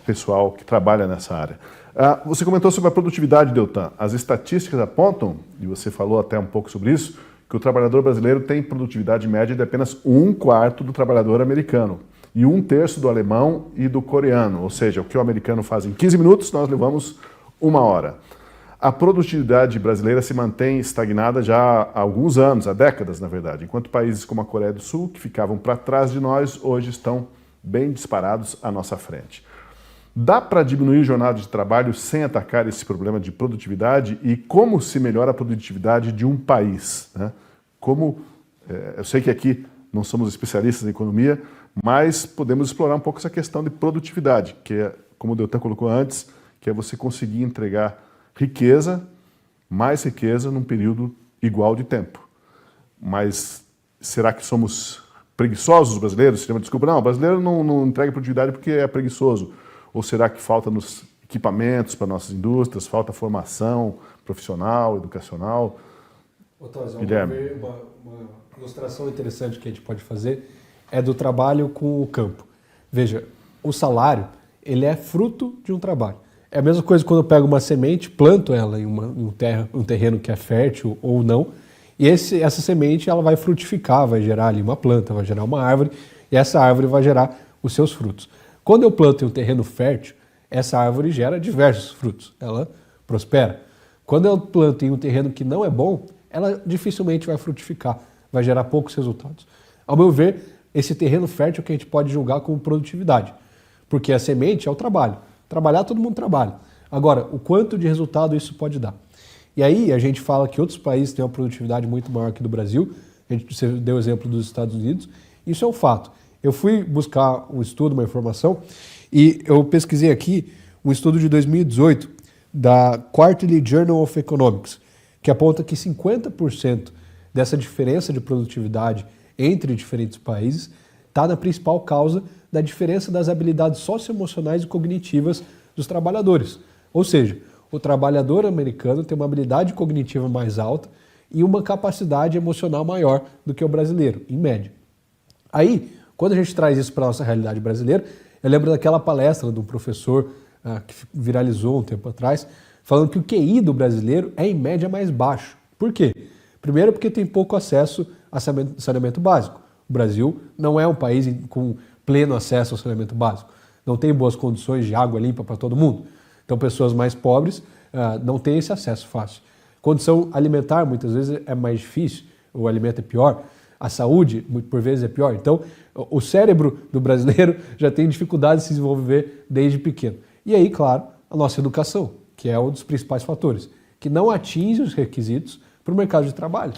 pessoal que trabalha nessa área. Você comentou sobre a produtividade, Deltan. As estatísticas apontam, e você falou até um pouco sobre isso, que o trabalhador brasileiro tem produtividade média de apenas 1/4 do trabalhador americano e 1/3 do alemão e do coreano, ou seja, o que o americano faz em 15 minutos, nós levamos 1 hora. A produtividade brasileira se mantém estagnada já há alguns anos, há décadas, na verdade, enquanto países como a Coreia do Sul, que ficavam para trás de nós, hoje estão bem disparados à nossa frente. Dá para diminuir a jornada de trabalho sem atacar esse problema de produtividade? E como se melhora a produtividade de um país, né? Eu sei que aqui não somos especialistas em economia, mas podemos explorar um pouco essa questão de produtividade, que é, como o Deltan colocou antes, que é você conseguir entregar riqueza, mais riqueza, num período igual de tempo. Mas será que somos preguiçosos, os brasileiros? Desculpa, não, o brasileiro não entrega produtividade porque é preguiçoso. Ou será que falta nos equipamentos para nossas indústrias, falta formação profissional, educacional? Guilherme, uma ilustração interessante que a gente pode fazer é do trabalho com o campo. Veja, o salário, ele é fruto de um trabalho. É a mesma coisa quando eu pego uma semente, planto ela em um terreno que é fértil ou não, e essa semente ela vai frutificar, vai gerar ali uma planta, vai gerar uma árvore, e essa árvore vai gerar os seus frutos. Quando eu planto em um terreno fértil, essa árvore gera diversos frutos, ela prospera. Quando eu planto em um terreno que não é bom, ela dificilmente vai frutificar, vai gerar poucos resultados. Ao meu ver, esse terreno fértil é o que a gente pode julgar como produtividade, porque a semente é o trabalho. Trabalhar, todo mundo trabalha. Agora, o quanto de resultado isso pode dar? E aí a gente fala que outros países têm uma produtividade muito maior que do Brasil, você deu o exemplo dos Estados Unidos, isso é um fato. Eu fui buscar um estudo, uma informação, e eu pesquisei aqui um estudo de 2018 da Quarterly Journal of Economics, que aponta que 50% dessa diferença de produtividade entre diferentes países está na principal causa da diferença das habilidades socioemocionais e cognitivas dos trabalhadores. Ou seja, o trabalhador americano tem uma habilidade cognitiva mais alta e uma capacidade emocional maior do que o brasileiro, em média. Aí, quando a gente traz isso para a nossa realidade brasileira, eu lembro daquela palestra de um professor que viralizou um tempo atrás, falando que o QI do brasileiro é, em média, mais baixo. Por quê? Primeiro, porque tem pouco acesso a saneamento básico. O Brasil não é um país com pleno acesso ao saneamento básico. Não tem boas condições de água limpa para todo mundo. Então, pessoas mais pobres não têm esse acesso fácil. Condição alimentar, muitas vezes, é mais difícil, o alimento é pior. A saúde, por vezes, é pior. Então, o cérebro do brasileiro já tem dificuldade de se desenvolver desde pequeno. E aí, claro, a nossa educação, que é um dos principais fatores, que não atinge os requisitos para o mercado de trabalho.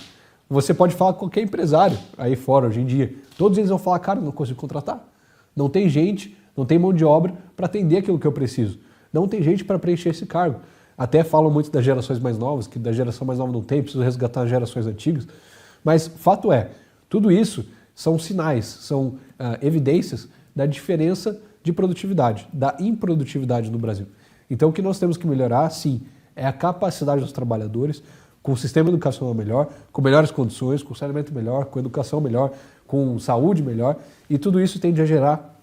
Você pode falar com qualquer empresário aí fora, hoje em dia. Todos eles vão falar, cara, não consigo contratar. Não tem gente, não tem mão de obra para atender aquilo que eu preciso. Não tem gente para preencher esse cargo. Até falam muito das gerações mais novas, que da geração mais nova não tem, precisa resgatar as gerações antigas. Mas fato é, tudo isso são sinais, são evidências da diferença de produtividade, da improdutividade no Brasil. Então o que nós temos que melhorar, sim, é a capacidade dos trabalhadores, com um sistema educacional melhor, com melhores condições, com saneamento melhor, com educação melhor, com saúde melhor, e tudo isso tende a gerar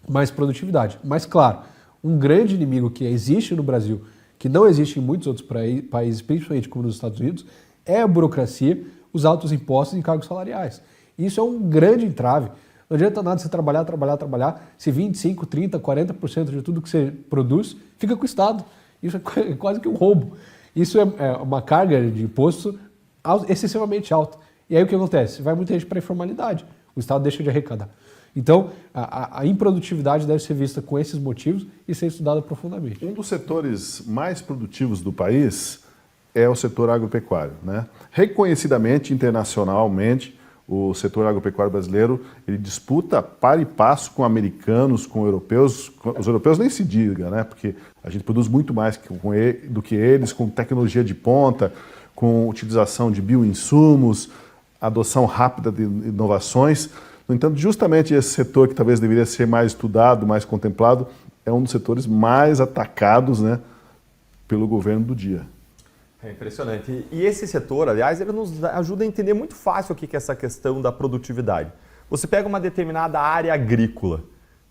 mais produtividade. Mas claro, um grande inimigo que existe no Brasil, que não existe em muitos outros países, principalmente como nos Estados Unidos, é a burocracia, os altos impostos e encargos salariais. Isso é um grande entrave. Não adianta nada você trabalhar, se 25%, 30%, 40% de tudo que você produz fica com o Estado. Isso é quase que um roubo. Isso é uma carga de imposto excessivamente alta. E aí o que acontece? Vai muita gente para a informalidade. O Estado deixa de arrecadar. Então, a improdutividade deve ser vista com esses motivos e ser estudada profundamente. Um dos setores mais produtivos do país é o setor agropecuário, né? Reconhecidamente, internacionalmente, o setor agropecuário brasileiro ele disputa par e passo com americanos, com europeus. Os europeus nem se diga, né? Porque a gente produz muito mais do que eles, com tecnologia de ponta, com utilização de bioinsumos, adoção rápida de inovações. No entanto, justamente esse setor que talvez deveria ser mais estudado, mais contemplado, é um dos setores mais atacados, né, pelo governo do dia. É impressionante. E esse setor, aliás, ele nos ajuda a entender muito fácil o que é essa questão da produtividade. Você pega uma determinada área agrícola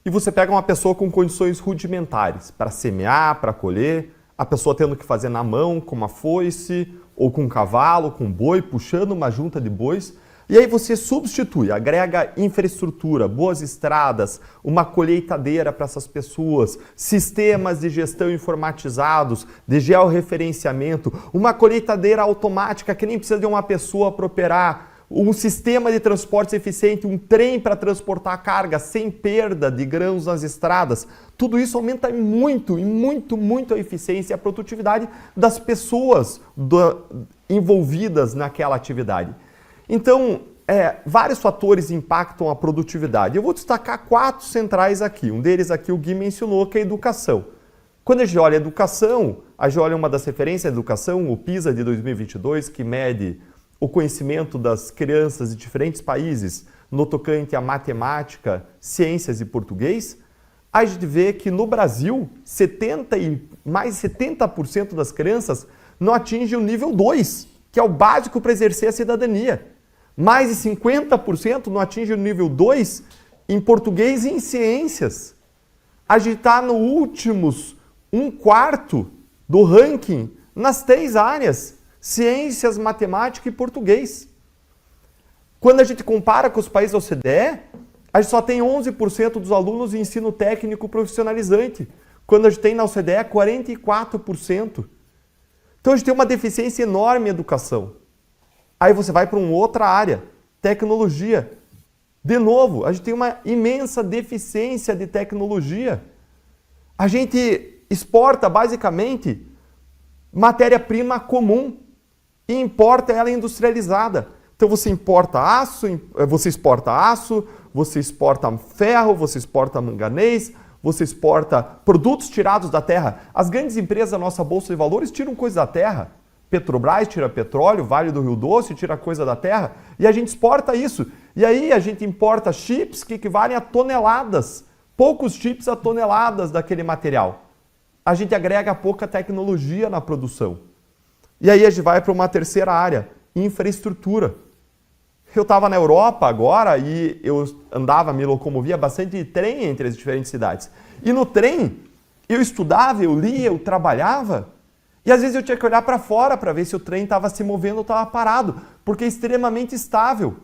e você pega uma pessoa com condições rudimentares para semear, para colher, a pessoa tendo que fazer na mão, com uma foice, ou com um cavalo, com um boi, puxando uma junta de bois. E aí você substitui, agrega infraestrutura, boas estradas, uma colheitadeira para essas pessoas, sistemas de gestão informatizados, de georreferenciamento, uma colheitadeira automática que nem precisa de uma pessoa para operar, um sistema de transporte eficiente, um trem para transportar carga sem perda de grãos nas estradas. Tudo isso aumenta muito a eficiência e a produtividade das pessoas envolvidas naquela atividade. Então, vários fatores impactam a produtividade. Eu vou destacar 4 centrais aqui. Um deles aqui o Gui mencionou, que é a educação. Quando a gente olha a educação, a gente olha uma das referências da educação, o PISA de 2022, que mede o conhecimento das crianças de diferentes países no tocante a matemática, ciências e português. A gente vê que no Brasil, mais de 70% das crianças não atingem o nível 2, que é o básico para exercer a cidadania. Mais de 50% não atinge o nível 2 em português e em ciências. A gente está no últimos 1/4 do ranking nas 3 áreas, ciências, matemática e português. Quando a gente compara com os países da OCDE, a gente só tem 11% dos alunos em ensino técnico profissionalizante, quando a gente tem na OCDE 44%. Então a gente tem uma deficiência enorme em educação. Aí você vai para uma outra área, tecnologia. De novo, a gente tem uma imensa deficiência de tecnologia. A gente exporta basicamente matéria-prima comum e importa ela industrializada. Então você exporta aço, você exporta ferro, você exporta manganês, você exporta produtos tirados da terra. As grandes empresas da nossa Bolsa de Valores tiram coisa da terra. Petrobras tira petróleo, Vale do Rio Doce tira coisa da terra e a gente exporta isso. E aí a gente importa chips que equivalem a toneladas, poucos chips a toneladas daquele material. A gente agrega pouca tecnologia na produção. E aí a gente vai para uma terceira área, infraestrutura. Eu estava na Europa agora e eu me locomovia bastante de trem entre as diferentes cidades. E no trem eu estudava, eu lia, eu trabalhava. E às vezes eu tinha que olhar para fora para ver se o trem estava se movendo ou estava parado, porque é extremamente estável.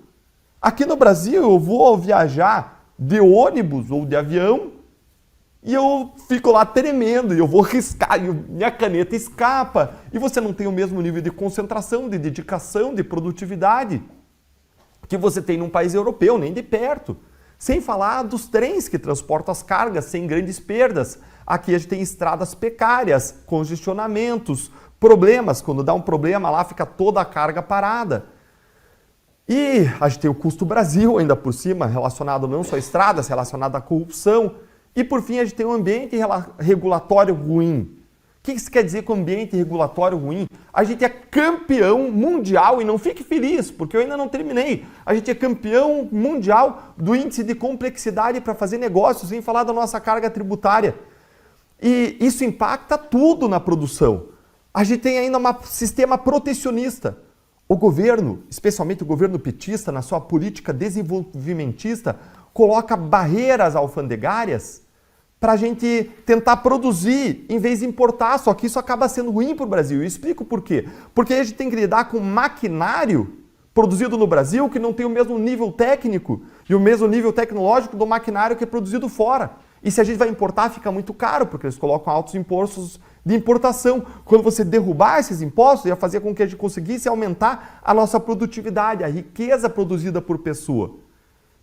Aqui no Brasil eu vou viajar de ônibus ou de avião e eu fico lá tremendo, e eu vou riscar, e minha caneta escapa, e você não tem o mesmo nível de concentração, de dedicação, de produtividade que você tem num país europeu, nem de perto. Sem falar dos trens que transportam as cargas sem grandes perdas. Aqui a gente tem estradas precárias, congestionamentos, problemas. Quando dá um problema lá, fica toda a carga parada. E a gente tem o custo Brasil ainda por cima, relacionado não só a estradas, relacionado à corrupção. E por fim, a gente tem um ambiente regulatório ruim. O que isso quer dizer com ambiente regulatório ruim? A gente é campeão mundial, e não fique feliz, porque eu ainda não terminei. A gente é campeão mundial do índice de complexidade para fazer negócios, sem falar da nossa carga tributária. E isso impacta tudo na produção. A gente tem ainda um sistema protecionista. O governo, especialmente o governo petista, na sua política desenvolvimentista, coloca barreiras alfandegárias para a gente tentar produzir em vez de importar, só que isso acaba sendo ruim para o Brasil. Eu explico por quê. Porque a gente tem que lidar com maquinário produzido no Brasil que não tem o mesmo nível técnico e o mesmo nível tecnológico do maquinário que é produzido fora. E se a gente vai importar, fica muito caro, porque eles colocam altos impostos de importação. Quando você derrubar esses impostos, ia fazer com que a gente conseguisse aumentar a nossa produtividade, a riqueza produzida por pessoa.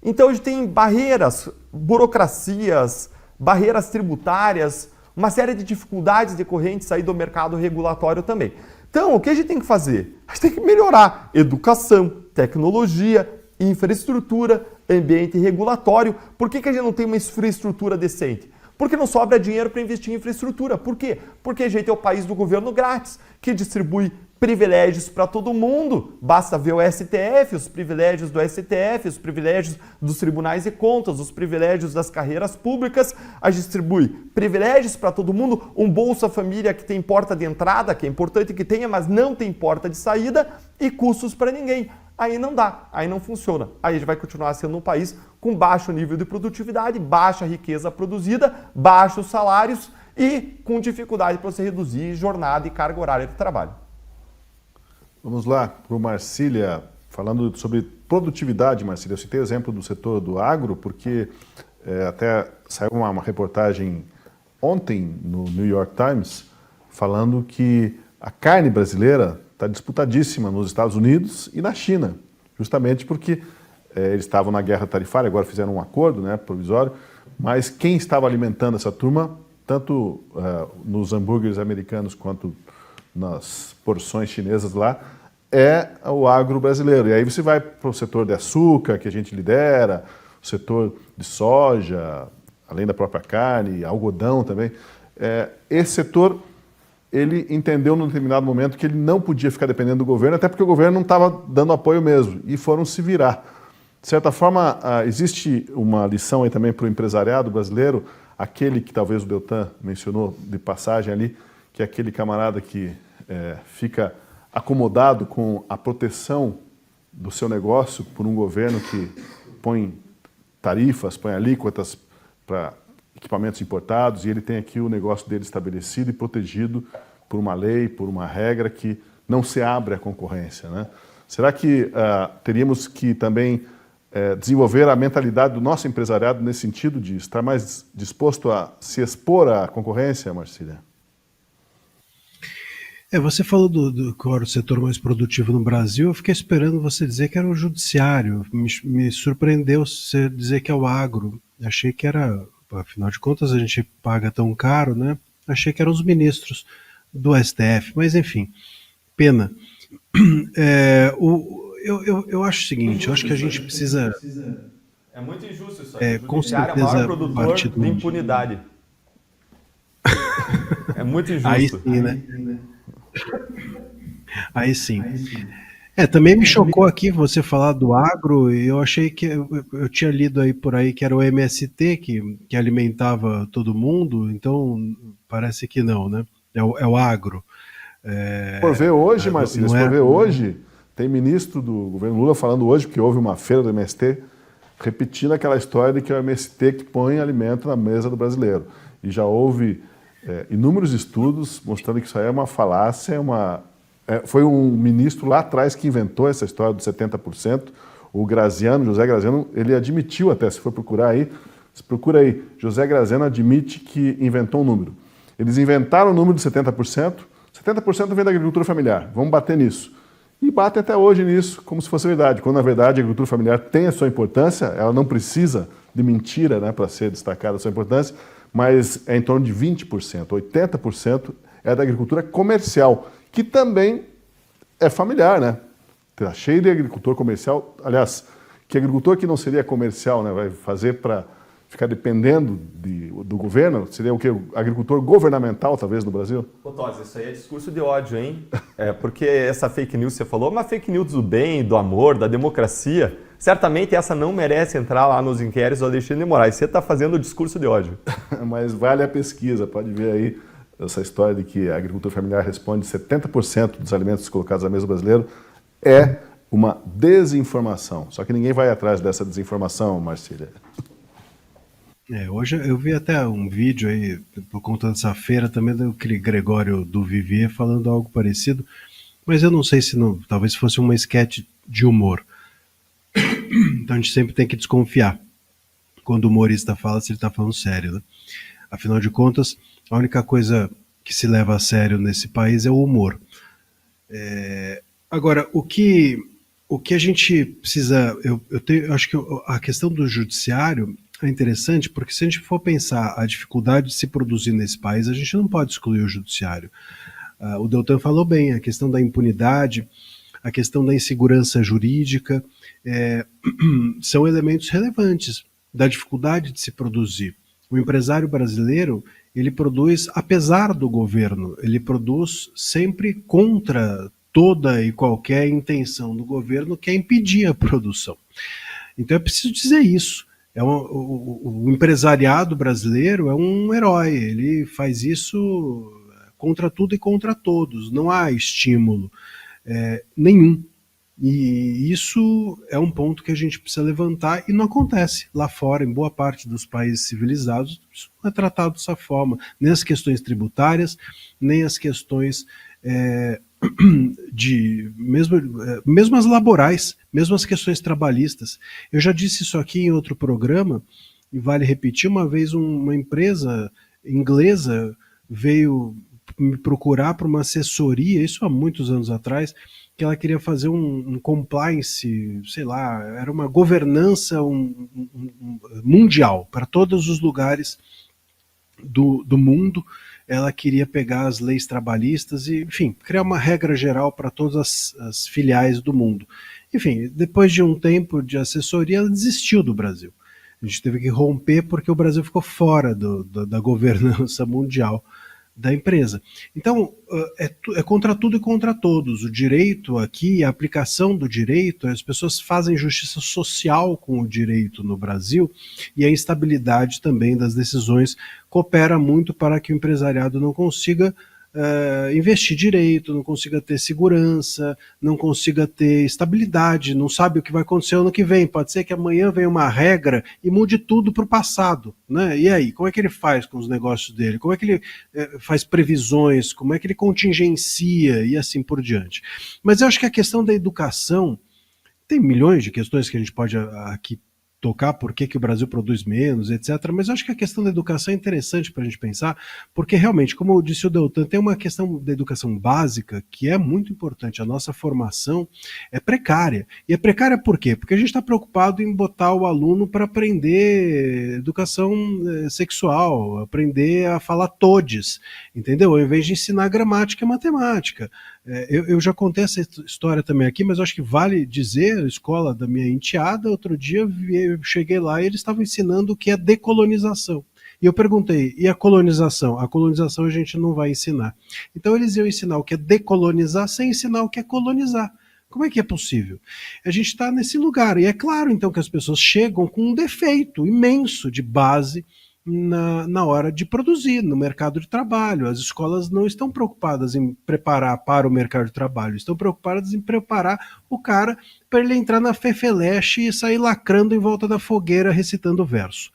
Então a gente tem barreiras, burocracias, barreiras tributárias, uma série de dificuldades decorrentes aí do mercado regulatório também. Então, o que a gente tem que fazer? A gente tem que melhorar educação, tecnologia, infraestrutura, ambiente regulatório. Por que a gente não tem uma infraestrutura decente? Porque não sobra dinheiro para investir em infraestrutura. Por quê? Porque a gente é o país do governo grátis, que distribui privilégios para todo mundo. Basta ver o STF, os privilégios do STF, os privilégios dos tribunais de contas, os privilégios das carreiras públicas. A gente distribui privilégios para todo mundo, um Bolsa Família que tem porta de entrada, que é importante que tenha, mas não tem porta de saída, e custos para ninguém. Aí não dá, aí não funciona. Aí a gente vai continuar sendo um país com baixo nível de produtividade, baixa riqueza produzida, baixos salários e com dificuldade para você reduzir jornada e carga horária de trabalho. Vamos lá para o Marcília, falando sobre produtividade, Marcília. Eu citei o exemplo do setor do agro, porque até saiu uma reportagem ontem no New York Times falando que a carne brasileira está disputadíssima nos Estados Unidos e na China, justamente porque eles estavam na guerra tarifária, agora fizeram um acordo, né, provisório, mas quem estava alimentando essa turma, tanto nos hambúrgueres americanos quanto nas porções chinesas lá, é o agro brasileiro. E aí você vai para o setor de açúcar, que a gente lidera, o setor de soja, além da própria carne, algodão também. Esse setor, ele entendeu num determinado momento que ele não podia ficar dependendo do governo, até porque o governo não estava dando apoio mesmo, e foram se virar. De certa forma, existe uma lição aí também para o empresariado brasileiro, aquele que talvez o Deltan mencionou de passagem ali, que é aquele camarada que fica acomodado com a proteção do seu negócio por um governo que põe tarifas, põe alíquotas para equipamentos importados, e ele tem aqui o negócio dele estabelecido e protegido por uma lei, por uma regra que não se abre à concorrência, né? Será que teríamos que também desenvolver a mentalidade do nosso empresariado nesse sentido de estar mais disposto a se expor à concorrência, Marcília? Você falou que era o setor mais produtivo no Brasil, eu fiquei esperando você dizer que era o judiciário. Me surpreendeu você dizer que é o agro. Achei que era, afinal de contas, a gente paga tão caro, né? Achei que eram os ministros do STF, mas enfim, pena. Eu acho o seguinte, eu acho que a gente precisa... É muito injusto isso aí. Com certeza, é o maior produtor de impunidade. É muito injusto. Aí sim, né? Aí sim. Também me chocou aqui você falar do agro, e eu achei que eu tinha lido aí por aí que era o MST que alimentava todo mundo, então parece que não, né? É o agro. Por ver hoje, Marcília, por ver hoje, tem ministro do governo Lula falando hoje, porque houve uma feira do MST, repetindo aquela história de que é o MST que põe alimento na mesa do brasileiro. E já houve inúmeros estudos mostrando que isso aí é uma falácia, foi um ministro lá atrás que inventou essa história dos 70%, o Graziano, José Graziano, ele admitiu até, se for procurar aí, procura aí, José Graziano admite que inventou um número. Eles inventaram o número de 70%, 70% vem da agricultura familiar, vamos bater nisso. E batem até hoje nisso, como se fosse verdade, quando na verdade a agricultura familiar tem a sua importância, ela não precisa de mentira, né, para ser destacada a sua importância, mas é em torno de 20%, 80% é da agricultura comercial, que também é familiar, né? Está cheio de agricultor comercial, aliás, que agricultor que não seria comercial, né? Vai fazer para ficar dependendo do governo? Seria o quê? Agricultor governamental, talvez, no Brasil? Ô, Tosi, isso aí é discurso de ódio, hein? Porque essa fake news que você falou é uma fake news do bem, do amor, da democracia. Certamente essa não merece entrar lá nos inquéritos do Alexandre de Moraes. Você está fazendo o discurso de ódio. Mas vale a pesquisa, pode ver aí essa história de que a agricultura familiar responde 70% dos alimentos colocados na mesa brasileira é uma desinformação. Só que ninguém vai atrás dessa desinformação, Marcília. Hoje eu vi até um vídeo aí, por conta dessa feira, também daquele Gregório do Vivier falando algo parecido, mas eu não sei se não, talvez fosse uma esquete de humor. Então a gente sempre tem que desconfiar quando o humorista fala, se ele está falando sério, né? Afinal de contas, a única coisa que se leva a sério nesse país é o humor. Agora, o que a gente precisa... Eu acho que a questão do judiciário é interessante, porque se a gente for pensar a dificuldade de se produzir nesse país, a gente não pode excluir o judiciário. O Deltan falou bem, a questão da impunidade, a questão da insegurança jurídica, são elementos relevantes da dificuldade de se produzir. O empresário brasileiro, ele produz, apesar do governo, ele produz sempre contra toda e qualquer intenção do governo que é impedir a produção. Então é preciso dizer isso. O empresariado brasileiro é um herói, ele faz isso contra tudo e contra todos, não há estímulo nenhum. E isso é um ponto que a gente precisa levantar e não acontece lá fora, em boa parte dos países civilizados, isso não é tratado dessa forma, nem as questões tributárias, nem as questões mesmo as laborais, mesmo as questões trabalhistas. Eu já disse isso aqui em outro programa, e vale repetir, uma vez uma empresa inglesa veio me procurar para uma assessoria, isso há muitos anos atrás, que ela queria fazer um compliance, sei lá, era uma governança mundial, para todos os lugares do mundo. Ela queria pegar as leis trabalhistas e, enfim, criar uma regra geral para todas as filiais do mundo. Enfim, depois de um tempo de assessoria, ela desistiu do Brasil. A gente teve que romper porque o Brasil ficou fora da governança mundial da empresa. Então, é contra tudo e contra todos. O direito aqui, a aplicação do direito, as pessoas fazem justiça social com o direito no Brasil, e a instabilidade também das decisões coopera muito para que o empresariado não consiga investir direito, não consiga ter segurança, não consiga ter estabilidade, não sabe o que vai acontecer ano que vem. Pode ser que amanhã venha uma regra e mude tudo para o passado, né? E aí, como é que ele faz com os negócios dele? Como é que ele faz previsões? Como é que ele contingencia e assim por diante? Mas eu acho que a questão da educação, tem milhões de questões que a gente pode aqui tocar por que o Brasil produz menos, etc. Mas eu acho que a questão da educação é interessante para a gente pensar, porque realmente, como disse o Deltan, tem uma questão da educação básica que é muito importante. A nossa formação é precária. E é precária por quê? Porque a gente está preocupado em botar o aluno para aprender educação sexual, aprender a falar todes, entendeu? Ao invés de ensinar gramática e matemática. Eu já contei essa história também aqui, mas eu acho que vale dizer, a escola da minha enteada, outro dia eu cheguei lá e eles estavam ensinando o que é decolonização. E eu perguntei, e a colonização? A colonização a gente não vai ensinar. Então eles iam ensinar o que é decolonizar sem ensinar o que é colonizar. Como é que é possível? A gente está nesse lugar, e é claro então que as pessoas chegam com um defeito imenso de base na hora de produzir, no mercado de trabalho. As escolas não estão preocupadas em preparar para o mercado de trabalho, estão preocupadas em preparar o cara para ele entrar na Fefeleche e sair lacrando em volta da fogueira recitando verso.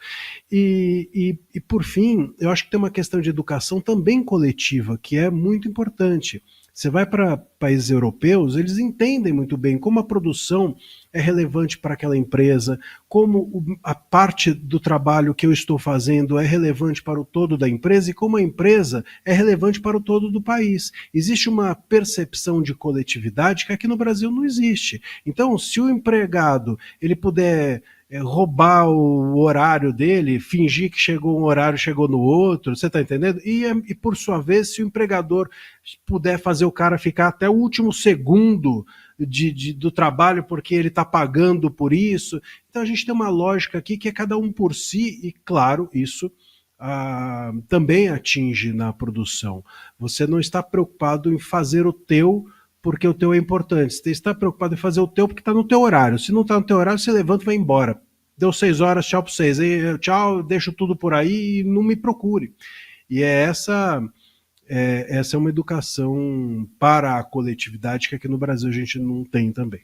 E por fim, eu acho que tem uma questão de educação também coletiva, que é muito importante. Você vai para países europeus, eles entendem muito bem como a produção é relevante para aquela empresa, como a parte do trabalho que eu estou fazendo é relevante para o todo da empresa e como a empresa é relevante para o todo do país. Existe uma percepção de coletividade que aqui no Brasil não existe. Então, se o empregado ele puder roubar o horário dele, fingir que chegou um horário, chegou no outro, você está entendendo? E por sua vez, se o empregador puder fazer o cara ficar até o último segundo do trabalho porque ele está pagando por isso. Então a gente tem uma lógica aqui que é cada um por si e, claro, isso também atinge na produção. Você não está preocupado em fazer o teu porque o teu é importante. Você está preocupado em fazer o teu porque está no teu horário. Se não está no teu horário, você levanta e vai embora. Deu 6 horas, tchau para vocês. Tchau, deixo tudo por aí e não me procure. E essa é uma educação para a coletividade que aqui no Brasil a gente não tem também.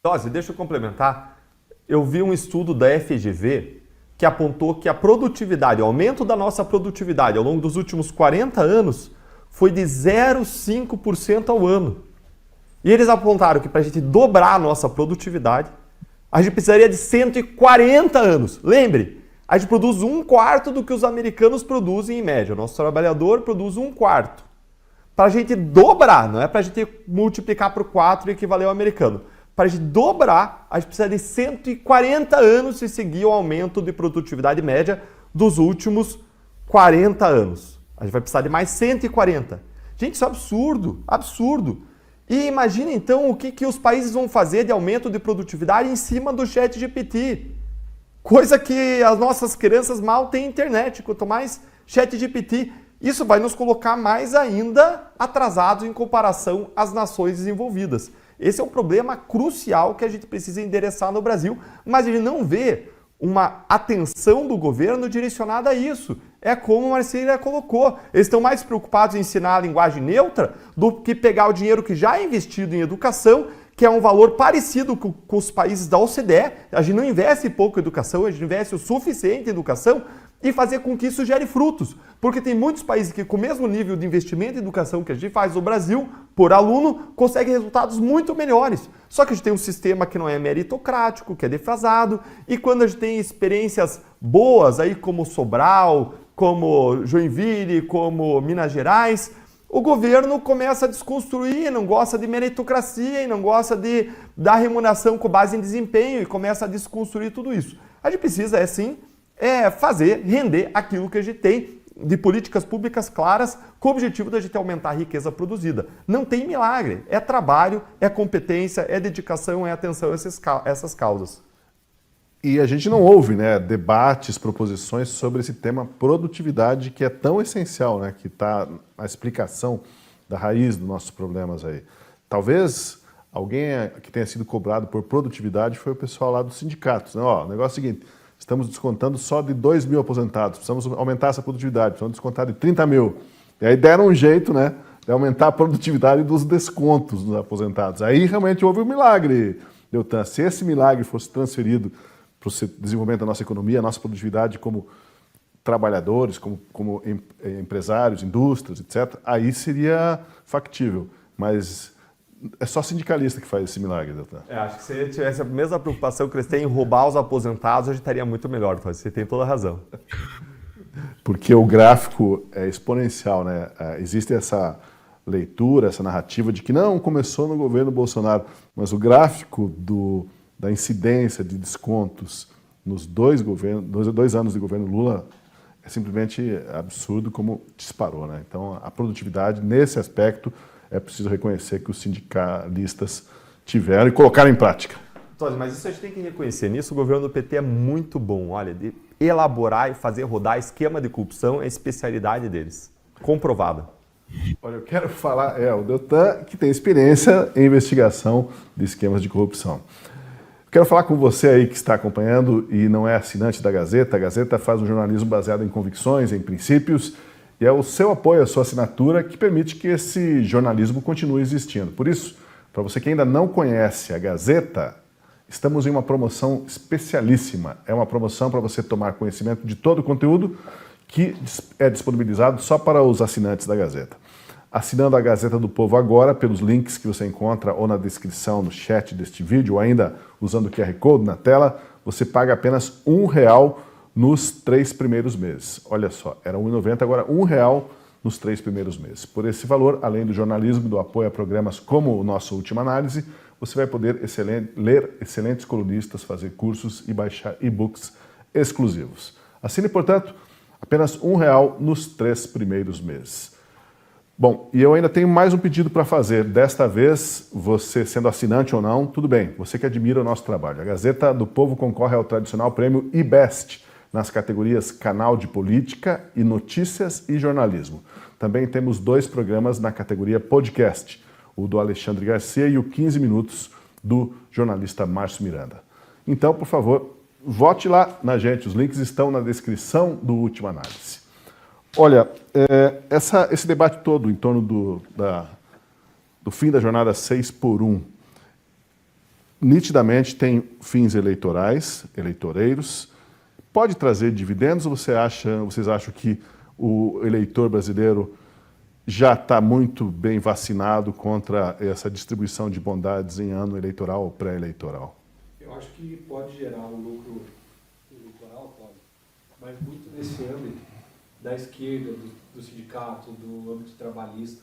Tosi, deixa eu complementar. Eu vi um estudo da FGV que apontou que a produtividade, o aumento da nossa produtividade ao longo dos últimos 40 anos foi de 0,5% ao ano. E eles apontaram que para a gente dobrar a nossa produtividade, a gente precisaria de 140 anos. Lembre, a gente produz 1/4 do que os americanos produzem em média. O nosso trabalhador produz 1/4. Para a gente dobrar, não é para a gente multiplicar por 4 e equivaler ao americano. Para a gente dobrar, a gente precisa de 140 anos se seguir o aumento de produtividade média dos últimos 40 anos. A gente vai precisar de mais 140. Gente, isso é absurdo, absurdo. E imagina então o que os países vão fazer de aumento de produtividade em cima do ChatGPT. Coisa que as nossas crianças mal têm internet, quanto mais ChatGPT. Isso vai nos colocar mais ainda atrasados em comparação às nações desenvolvidas. Esse é um problema crucial que a gente precisa endereçar no Brasil, mas a gente não vê uma atenção do governo direcionada a isso. É como a Marcília colocou. Eles estão mais preocupados em ensinar a linguagem neutra do que pegar o dinheiro que já é investido em educação, que é um valor parecido com os países da OCDE. A gente não investe pouco em educação, a gente investe o suficiente em educação e fazer com que isso gere frutos. Porque tem muitos países que, com o mesmo nível de investimento em educação que a gente faz no Brasil, por aluno, conseguem resultados muito melhores. Só que a gente tem um sistema que não é meritocrático, que é defasado, e quando a gente tem experiências boas, aí como Sobral, como Joinville, como Minas Gerais, o governo começa a desconstruir, não gosta de meritocracia e não gosta de dar remuneração com base em desempenho e começa a desconstruir tudo isso. A gente precisa, sim, fazer render aquilo que a gente tem de políticas públicas claras com o objetivo da gente aumentar a riqueza produzida. Não tem milagre, é trabalho, é competência, é dedicação, é atenção a essas causas. E a gente não ouve, né, debates, proposições sobre esse tema produtividade que é tão essencial, né, que está na explicação da raiz dos nossos problemas aí. Talvez alguém que tenha sido cobrado por produtividade foi o pessoal lá dos sindicatos. Né? Ó, o negócio é o seguinte, estamos descontando só de 2 mil aposentados, precisamos aumentar essa produtividade, precisamos descontar de 30 mil. E aí deram um jeito, né, de aumentar a produtividade dos descontos dos aposentados. Aí realmente houve um milagre, Deltan. Se esse milagre fosse transferido para o desenvolvimento da nossa economia, a nossa produtividade como trabalhadores, como empresários, indústrias, etc., aí seria factível. Mas é só sindicalista que faz esse milagre, Deltan. Acho que se tivesse a mesma preocupação que eles têm em roubar os aposentados, a gente estaria muito melhor. Você tem toda a razão. Porque o gráfico é exponencial, né? Existe essa leitura, essa narrativa de que não começou no governo Bolsonaro, mas o gráfico da incidência de descontos nos dois anos de governo Lula é simplesmente absurdo como disparou, né? Então, a produtividade, nesse aspecto, é preciso reconhecer que os sindicalistas tiveram e colocaram em prática. Mas isso a gente tem que reconhecer. Nisso, o governo do PT é muito bom. Olha, de elaborar e fazer rodar esquema de corrupção é a especialidade deles. Comprovada. Olha, eu quero falar, o Deltan, que tem experiência em investigação de esquemas de corrupção. Quero falar com você aí que está acompanhando e não é assinante da Gazeta. A Gazeta faz um jornalismo baseado em convicções, em princípios, e é o seu apoio, a sua assinatura, que permite que esse jornalismo continue existindo. Por isso, para você que ainda não conhece a Gazeta, estamos em uma promoção especialíssima. É uma promoção para você tomar conhecimento de todo o conteúdo que é disponibilizado só para os assinantes da Gazeta. Assinando a Gazeta do Povo agora, pelos links que você encontra ou na descrição, no chat deste vídeo, ou ainda usando o QR Code na tela, você paga apenas R$1 nos 3 primeiros meses. Olha só, era R$1,90, agora R$1 nos 3 primeiros meses. Por esse valor, além do jornalismo e do apoio a programas como o nosso Última Análise, você vai poder ler excelentes colunistas, fazer cursos e baixar e-books exclusivos. Assine, portanto, apenas R$1 nos 3 primeiros meses. Bom, e eu ainda tenho mais um pedido para fazer. Desta vez, você sendo assinante ou não, tudo bem. Você que admira o nosso trabalho. A Gazeta do Povo concorre ao tradicional prêmio IBEST nas categorias Canal de Política e Notícias e Jornalismo. Também temos 2 programas na categoria Podcast, o do Alexandre Garcia e o 15 Minutos do jornalista Márcio Miranda. Então, por favor, vote lá na gente. Os links estão na descrição do Última Análise. Olha, esse debate todo em torno do fim da jornada 6x1, nitidamente tem fins eleitorais, eleitoreiros. Pode trazer dividendos ou vocês acham que o eleitor brasileiro já está muito bem vacinado contra essa distribuição de bondades em ano eleitoral ou pré-eleitoral? Eu acho que pode gerar um lucro eleitoral, Cláudio, mas muito nesse âmbito da esquerda, do sindicato, do âmbito trabalhista.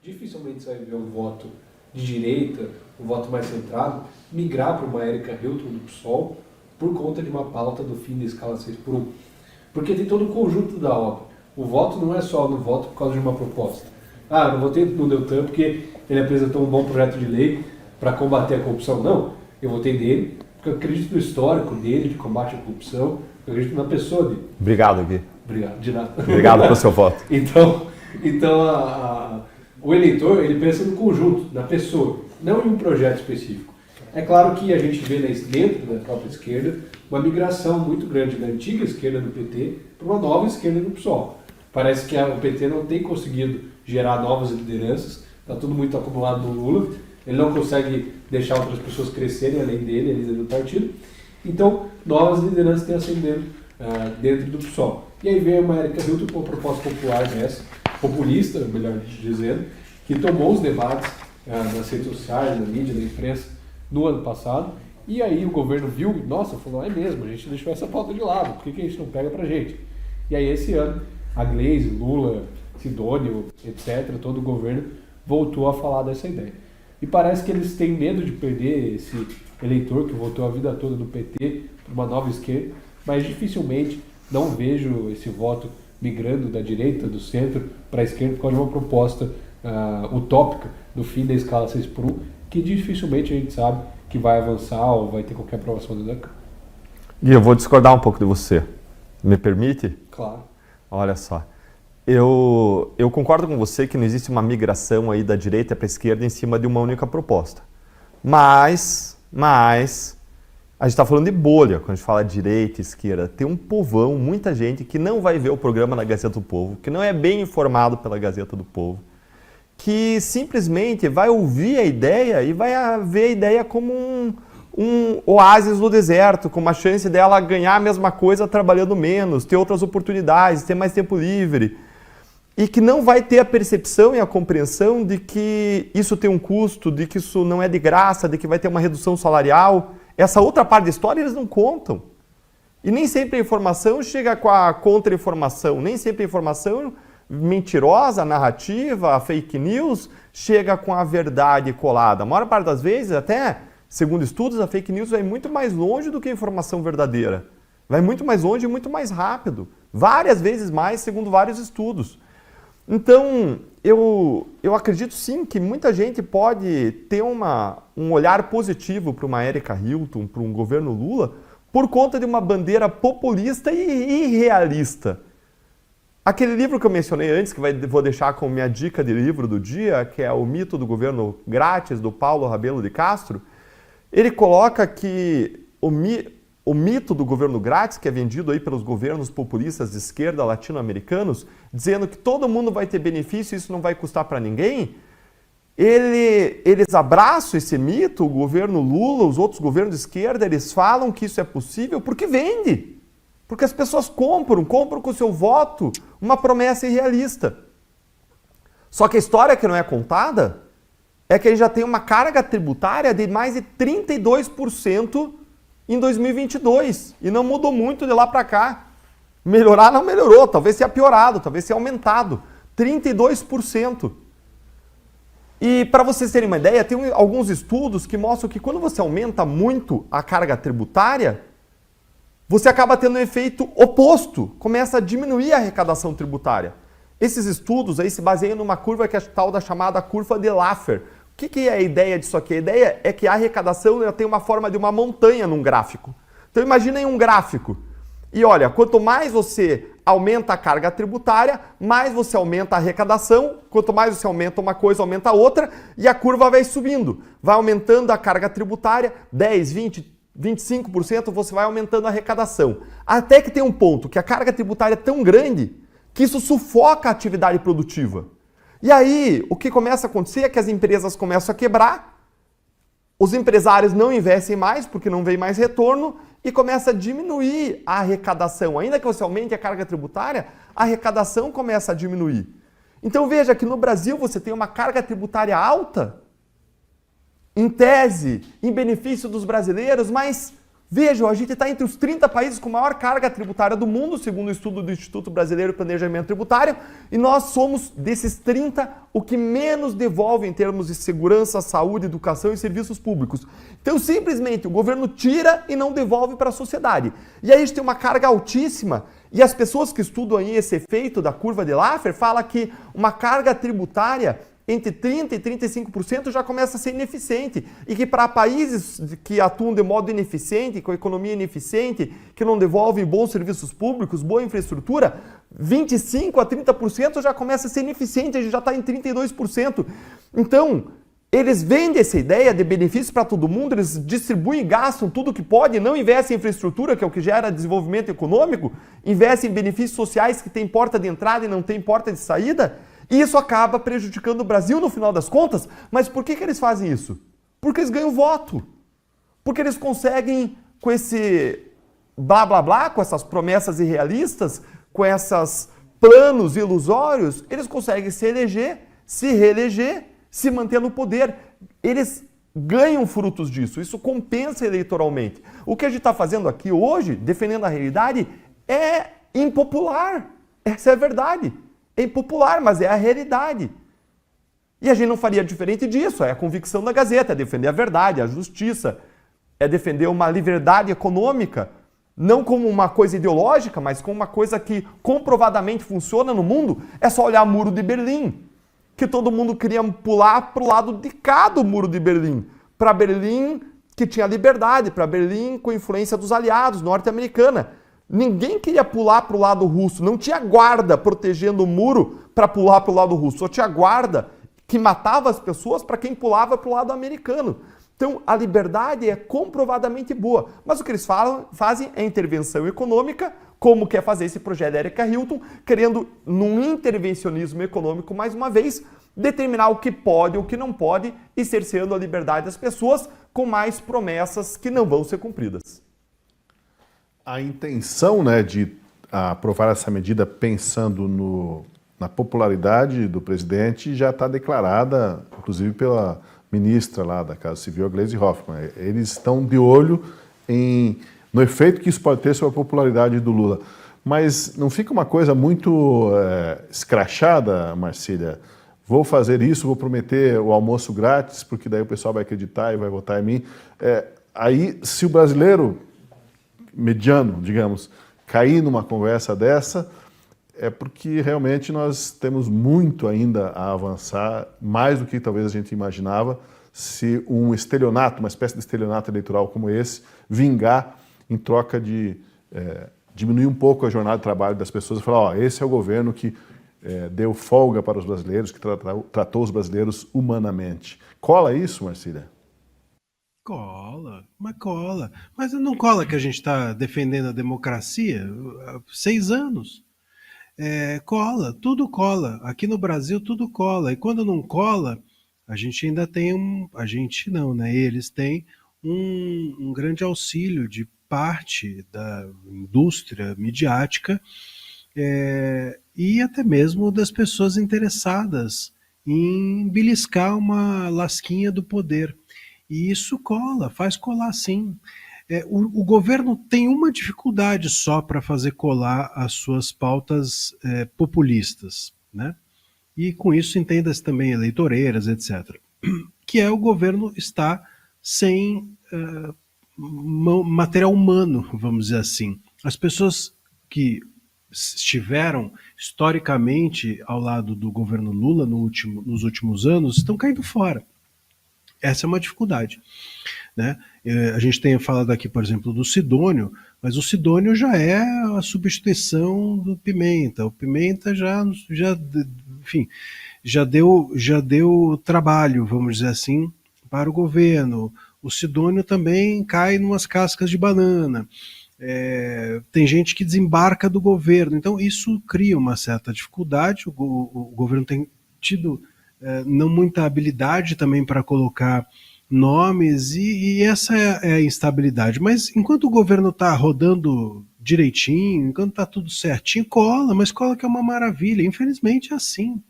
Dificilmente você vai ver um voto de direita, um voto mais centrado, migrar para uma Érica Hilton do PSOL por conta de uma pauta do fim da escala 6x1. Porque tem todo o conjunto da obra. O voto não é só no voto por causa de uma proposta. Ah, não votei no Deltan porque ele apresentou um bom projeto de lei para combater a corrupção. Não, eu votei nele porque eu acredito no histórico dele de combate à corrupção, eu acredito na pessoa dele. Obrigado, Gui. Obrigado, de nada. Obrigado pelo seu voto. Então o eleitor, ele pensa no conjunto, na pessoa, não em um projeto específico. É claro que a gente vê dentro da própria esquerda uma migração muito grande da antiga esquerda do PT para uma nova esquerda do PSOL. Parece que o PT não tem conseguido gerar novas lideranças, está tudo muito acumulado no Lula, ele não consegue deixar outras pessoas crescerem além dele, ele líder do partido. Então, novas lideranças têm ascendendo dentro do PSOL. E aí veio uma Érica Hilton com uma proposta popular dessa, populista, melhor dizendo, que tomou os debates nas redes sociais, na mídia, na imprensa, no ano passado, e aí o governo viu, nossa, falou, é mesmo, a gente deixou essa pauta de lado, por que a gente não pega pra gente? E aí esse ano, a Gleisi, Lula, Sidônio, etc., todo o governo voltou a falar dessa ideia. E parece que eles têm medo de perder esse eleitor que votou a vida toda no PT para uma nova esquerda, mas dificilmente não vejo esse voto migrando da direita, do centro, para a esquerda por causa de uma proposta utópica do fim da escala 6x1, que dificilmente a gente sabe que vai avançar ou vai ter qualquer aprovação da Câmara. Gui, eu vou discordar um pouco de você. Me permite? Claro. Olha só. Eu concordo com você que não existe uma migração aí da direita para a esquerda em cima de uma única proposta. Mas a gente está falando de bolha, quando a gente fala direita e esquerda. Tem um povão, muita gente que não vai ver o programa na Gazeta do Povo, que não é bem informado pela Gazeta do Povo, que simplesmente vai ouvir a ideia e vai ver a ideia como um oásis no deserto, com uma chance dela ganhar a mesma coisa trabalhando menos, ter outras oportunidades, ter mais tempo livre. E que não vai ter a percepção e a compreensão de que isso tem um custo, de que isso não é de graça, de que vai ter uma redução salarial. Essa outra parte da história eles não contam. E nem sempre a informação chega com a contra-informação, nem sempre a informação mentirosa, narrativa, a fake news, chega com a verdade colada. A maior parte das vezes, até segundo estudos, a fake news vai muito mais longe do que a informação verdadeira. Vai muito mais longe e muito mais rápido. Várias vezes mais, segundo vários estudos. Então, eu acredito sim que muita gente pode ter um olhar positivo para uma Érica Hilton, para um governo Lula, por conta de uma bandeira populista e irrealista. Aquele livro que eu mencionei antes, que vou deixar como minha dica de livro do dia, que é O Mito do Governo Grátis, do Paulo Rabelo de Castro, ele coloca que o mito do governo grátis, que é vendido aí pelos governos populistas de esquerda latino-americanos, dizendo que todo mundo vai ter benefício e isso não vai custar para ninguém, eles abraçam esse mito, o governo Lula, os outros governos de esquerda, eles falam que isso é possível porque vende. Porque as pessoas compram com o seu voto uma promessa irrealista. Só que a história que não é contada é que ele já tem uma carga tributária de mais de 32% em 2022 e não mudou muito de lá para cá. Melhorar não melhorou, talvez tenha piorado, talvez tenha aumentado. 32%. E para vocês terem uma ideia, tem alguns estudos que mostram que quando você aumenta muito a carga tributária, você acaba tendo um efeito oposto, começa a diminuir a arrecadação tributária. Esses estudos aí se baseiam numa curva que é a tal da chamada curva de Laffer. O que é a ideia disso aqui? A ideia é que a arrecadação ela tem uma forma de uma montanha num gráfico. Então imaginem um gráfico. E olha, quanto mais você aumenta a carga tributária, mais você aumenta a arrecadação. Quanto mais você aumenta uma coisa, aumenta a outra. E a curva vai subindo. Vai aumentando a carga tributária, 10, 20, 25%, você vai aumentando a arrecadação. Até que tem um ponto que a carga tributária é tão grande que isso sufoca a atividade produtiva. E aí, o que começa a acontecer é que as empresas começam a quebrar, os empresários não investem mais porque não vem mais retorno e começa a diminuir a arrecadação. Ainda que você aumente a carga tributária, a arrecadação começa a diminuir. Então veja que no Brasil você tem uma carga tributária alta, em tese, em benefício dos brasileiros, mas vejam, a gente está entre os 30 países com maior carga tributária do mundo, segundo o estudo do Instituto Brasileiro de Planejamento Tributário, e nós somos, desses 30, o que menos devolve em termos de segurança, saúde, educação e serviços públicos. Então, simplesmente, o governo tira e não devolve para a sociedade. E aí a gente tem uma carga altíssima, e as pessoas que estudam aí esse efeito da curva de Laffer falam que uma carga tributária entre 30% e 35% já começa a ser ineficiente. E que para países que atuam de modo ineficiente, com economia ineficiente, que não devolvem bons serviços públicos, boa infraestrutura, 25% a 30% já começa a ser ineficiente, a gente já está em 32%. Então, eles vendem essa ideia de benefício para todo mundo, eles distribuem e gastam tudo que pode, não investem em infraestrutura, que é o que gera desenvolvimento econômico, investem em benefícios sociais que têm porta de entrada e não têm porta de saída, e isso acaba prejudicando o Brasil no final das contas. Mas por que eles fazem isso? Porque eles ganham voto. Porque eles conseguem, com esse blá blá blá, com essas promessas irrealistas, com esses planos ilusórios, eles conseguem se eleger, se reeleger, se manter no poder. Eles ganham frutos disso, isso compensa eleitoralmente. O que a gente está fazendo aqui hoje, defendendo a realidade, é impopular. Essa é a verdade. É impopular, mas é a realidade. E a gente não faria diferente disso. É a convicção da Gazeta, é defender a verdade, a justiça, é defender uma liberdade econômica, não como uma coisa ideológica, mas como uma coisa que comprovadamente funciona no mundo. É só olhar o Muro de Berlim, que todo mundo queria pular para o lado de cá do Muro de Berlim, para Berlim que tinha liberdade, para Berlim com influência dos aliados, norte-americana. Ninguém queria pular para o lado russo, não tinha guarda protegendo o muro para pular para o lado russo, só tinha guarda que matava as pessoas para quem pulava para o lado americano. Então, a liberdade é comprovadamente boa, mas o que eles fazem é intervenção econômica, como quer fazer esse projeto da Erika Hilton, querendo, num intervencionismo econômico, mais uma vez, determinar o que pode ou o que não pode e cerceando a liberdade das pessoas com mais promessas que não vão ser cumpridas. A intenção, né, de aprovar essa medida pensando na popularidade do presidente já está declarada, inclusive pela ministra lá da Casa Civil, a Gleisi Hoffmann. Eles estão de olho no efeito que isso pode ter sobre a popularidade do Lula. Mas não fica uma coisa muito escrachada, Marcília? Vou fazer isso, vou prometer o almoço grátis, porque daí o pessoal vai acreditar e vai votar em mim. Aí, se o brasileiro mediano, digamos, cair numa conversa dessa, é porque realmente nós temos muito ainda a avançar, mais do que talvez a gente imaginava, se um estelionato, uma espécie de estelionato eleitoral como esse, vingar em troca de diminuir um pouco a jornada de trabalho das pessoas e falar, ó, esse é o governo que deu folga para os brasileiros, que tratou os brasileiros humanamente. Cola isso, Marcília? Cola, mas cola. Mas não cola que a gente está defendendo a democracia há 6 anos. Cola, tudo cola. Aqui no Brasil tudo cola. E quando não cola, a gente ainda tem a gente não, né? Eles têm um grande auxílio de parte da indústria midiática e até mesmo das pessoas interessadas em beliscar uma lasquinha do poder. E isso cola, faz colar sim. O governo tem uma dificuldade só para fazer colar as suas pautas populistas, né? E com isso entenda-se também eleitoreiras, etc. Que é o governo está sem material humano, vamos dizer assim. As pessoas que estiveram historicamente ao lado do governo Lula nos últimos anos estão caindo fora. Essa é uma dificuldade, né? A gente tem falado aqui, por exemplo, do Sidônio, mas o Sidônio já é a substituição do Pimenta. O Pimenta enfim, já deu trabalho, vamos dizer assim, para o governo. O Sidônio também cai numas cascas de banana. Tem gente que desembarca do governo. Então, isso cria uma certa dificuldade. O governo tem tido não muita habilidade também para colocar nomes, e essa é a instabilidade. Mas enquanto o governo está rodando direitinho, enquanto está tudo certinho, cola, mas cola que é uma maravilha. Infelizmente é assim.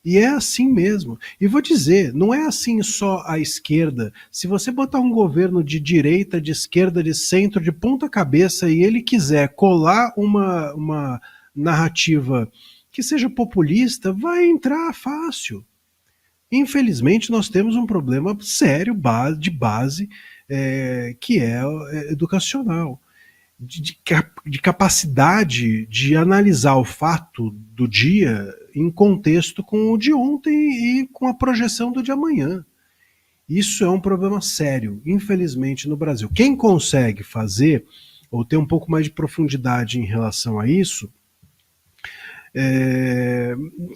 E é assim mesmo. E vou dizer, não é assim só a esquerda. Se você botar um governo de direita, de esquerda, de centro, de ponta cabeça, e ele quiser colar uma narrativa que seja populista, vai entrar fácil. Infelizmente, nós temos um problema sério de base, que é educacional, de capacidade de analisar o fato do dia em contexto com o de ontem e com a projeção do de amanhã. Isso é um problema sério, infelizmente, no Brasil. Quem consegue fazer, ou ter um pouco mais de profundidade em relação a isso,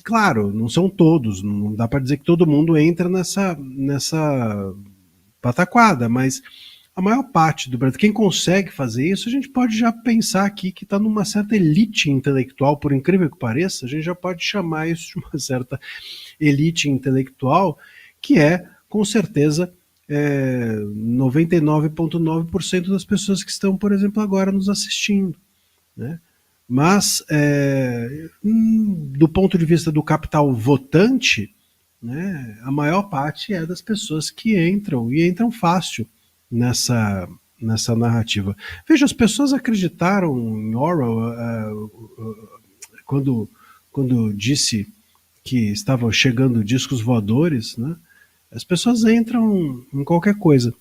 claro, não são todos, não dá para dizer que todo mundo entra nessa pataquada, mas a maior parte do Brasil, quem consegue fazer isso, a gente pode já pensar aqui que está numa certa elite intelectual, por incrível que pareça, a gente já pode chamar isso de uma certa elite intelectual, que é, com certeza, 99,9% das pessoas que estão, por exemplo, agora nos assistindo, né? Mas, do ponto de vista do capital votante, né, a maior parte é das pessoas que entram, e entram fácil nessa narrativa. Veja, as pessoas acreditaram em Orwell quando disse que estavam chegando discos voadores, né? As pessoas entram em qualquer coisa.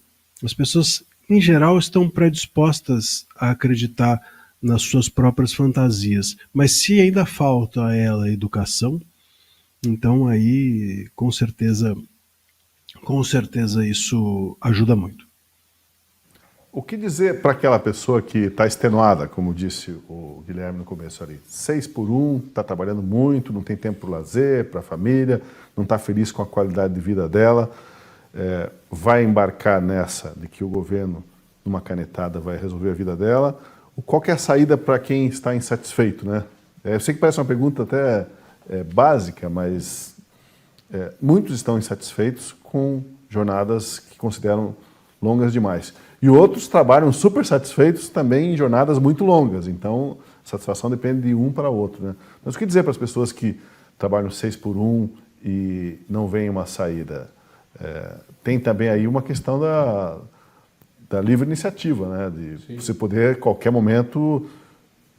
As pessoas, em geral, estão predispostas a acreditar nas suas próprias fantasias. Mas se ainda falta a ela educação, então aí, com certeza isso ajuda muito. O que dizer para aquela pessoa que está extenuada, como disse o Guilherme no começo ali? 6x1, está trabalhando muito, não tem tempo para o lazer, para a família, não está feliz com a qualidade de vida dela, vai embarcar nessa de que o governo, numa canetada, vai resolver a vida dela. Qual que é a saída para quem está insatisfeito, né? Eu sei que parece uma pergunta até básica, mas muitos estão insatisfeitos com jornadas que consideram longas demais. E outros trabalham super satisfeitos também em jornadas muito longas. Então, a satisfação depende de um para outro, né? Mas o que dizer para as pessoas que trabalham 6x1 e não veem uma saída? Tem também aí uma questão da livre iniciativa, né? De você poder, a qualquer momento,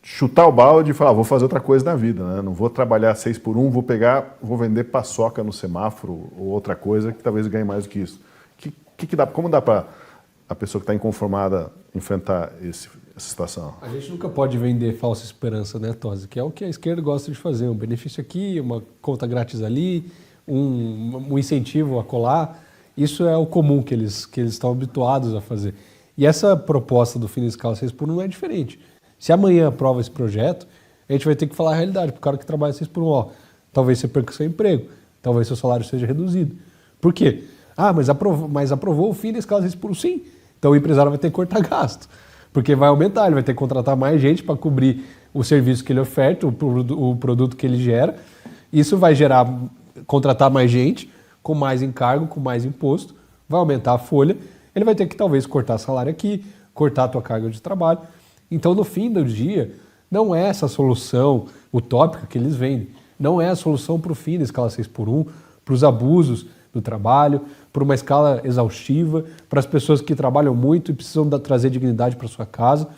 chutar o balde e falar, vou fazer outra coisa na vida, né? Não vou trabalhar 6x1, vou vender paçoca no semáforo ou outra coisa que talvez ganhe mais do que isso. Como dá para a pessoa que está inconformada enfrentar essa situação? A gente nunca pode vender falsa esperança, né, Tosi? Que é o que a esquerda gosta de fazer. Um benefício aqui, uma conta grátis ali, um incentivo a colar. Isso é o comum que eles estão habituados a fazer. E essa proposta do fim da escala 6x1 não é diferente. Se amanhã aprova esse projeto, a gente vai ter que falar a realidade para o cara que trabalha 6x1. Ó, talvez você perca seu emprego, talvez seu salário seja reduzido. Por quê? Mas aprovou o fim da escala 6x1, sim. Então o empresário vai ter que cortar gasto, porque vai aumentar, ele vai ter que contratar mais gente para cobrir o serviço que ele oferta, o produto que ele gera. Isso vai contratar mais gente, com mais encargo, com mais imposto, vai aumentar a folha, ele vai ter que talvez cortar salário aqui, cortar a tua carga de trabalho. Então no fim do dia, não é essa solução utópica que eles vendem, não é a solução para o fim da escala 6x1, para os abusos do trabalho, para uma escala exaustiva, para as pessoas que trabalham muito e precisam trazer dignidade para sua casa.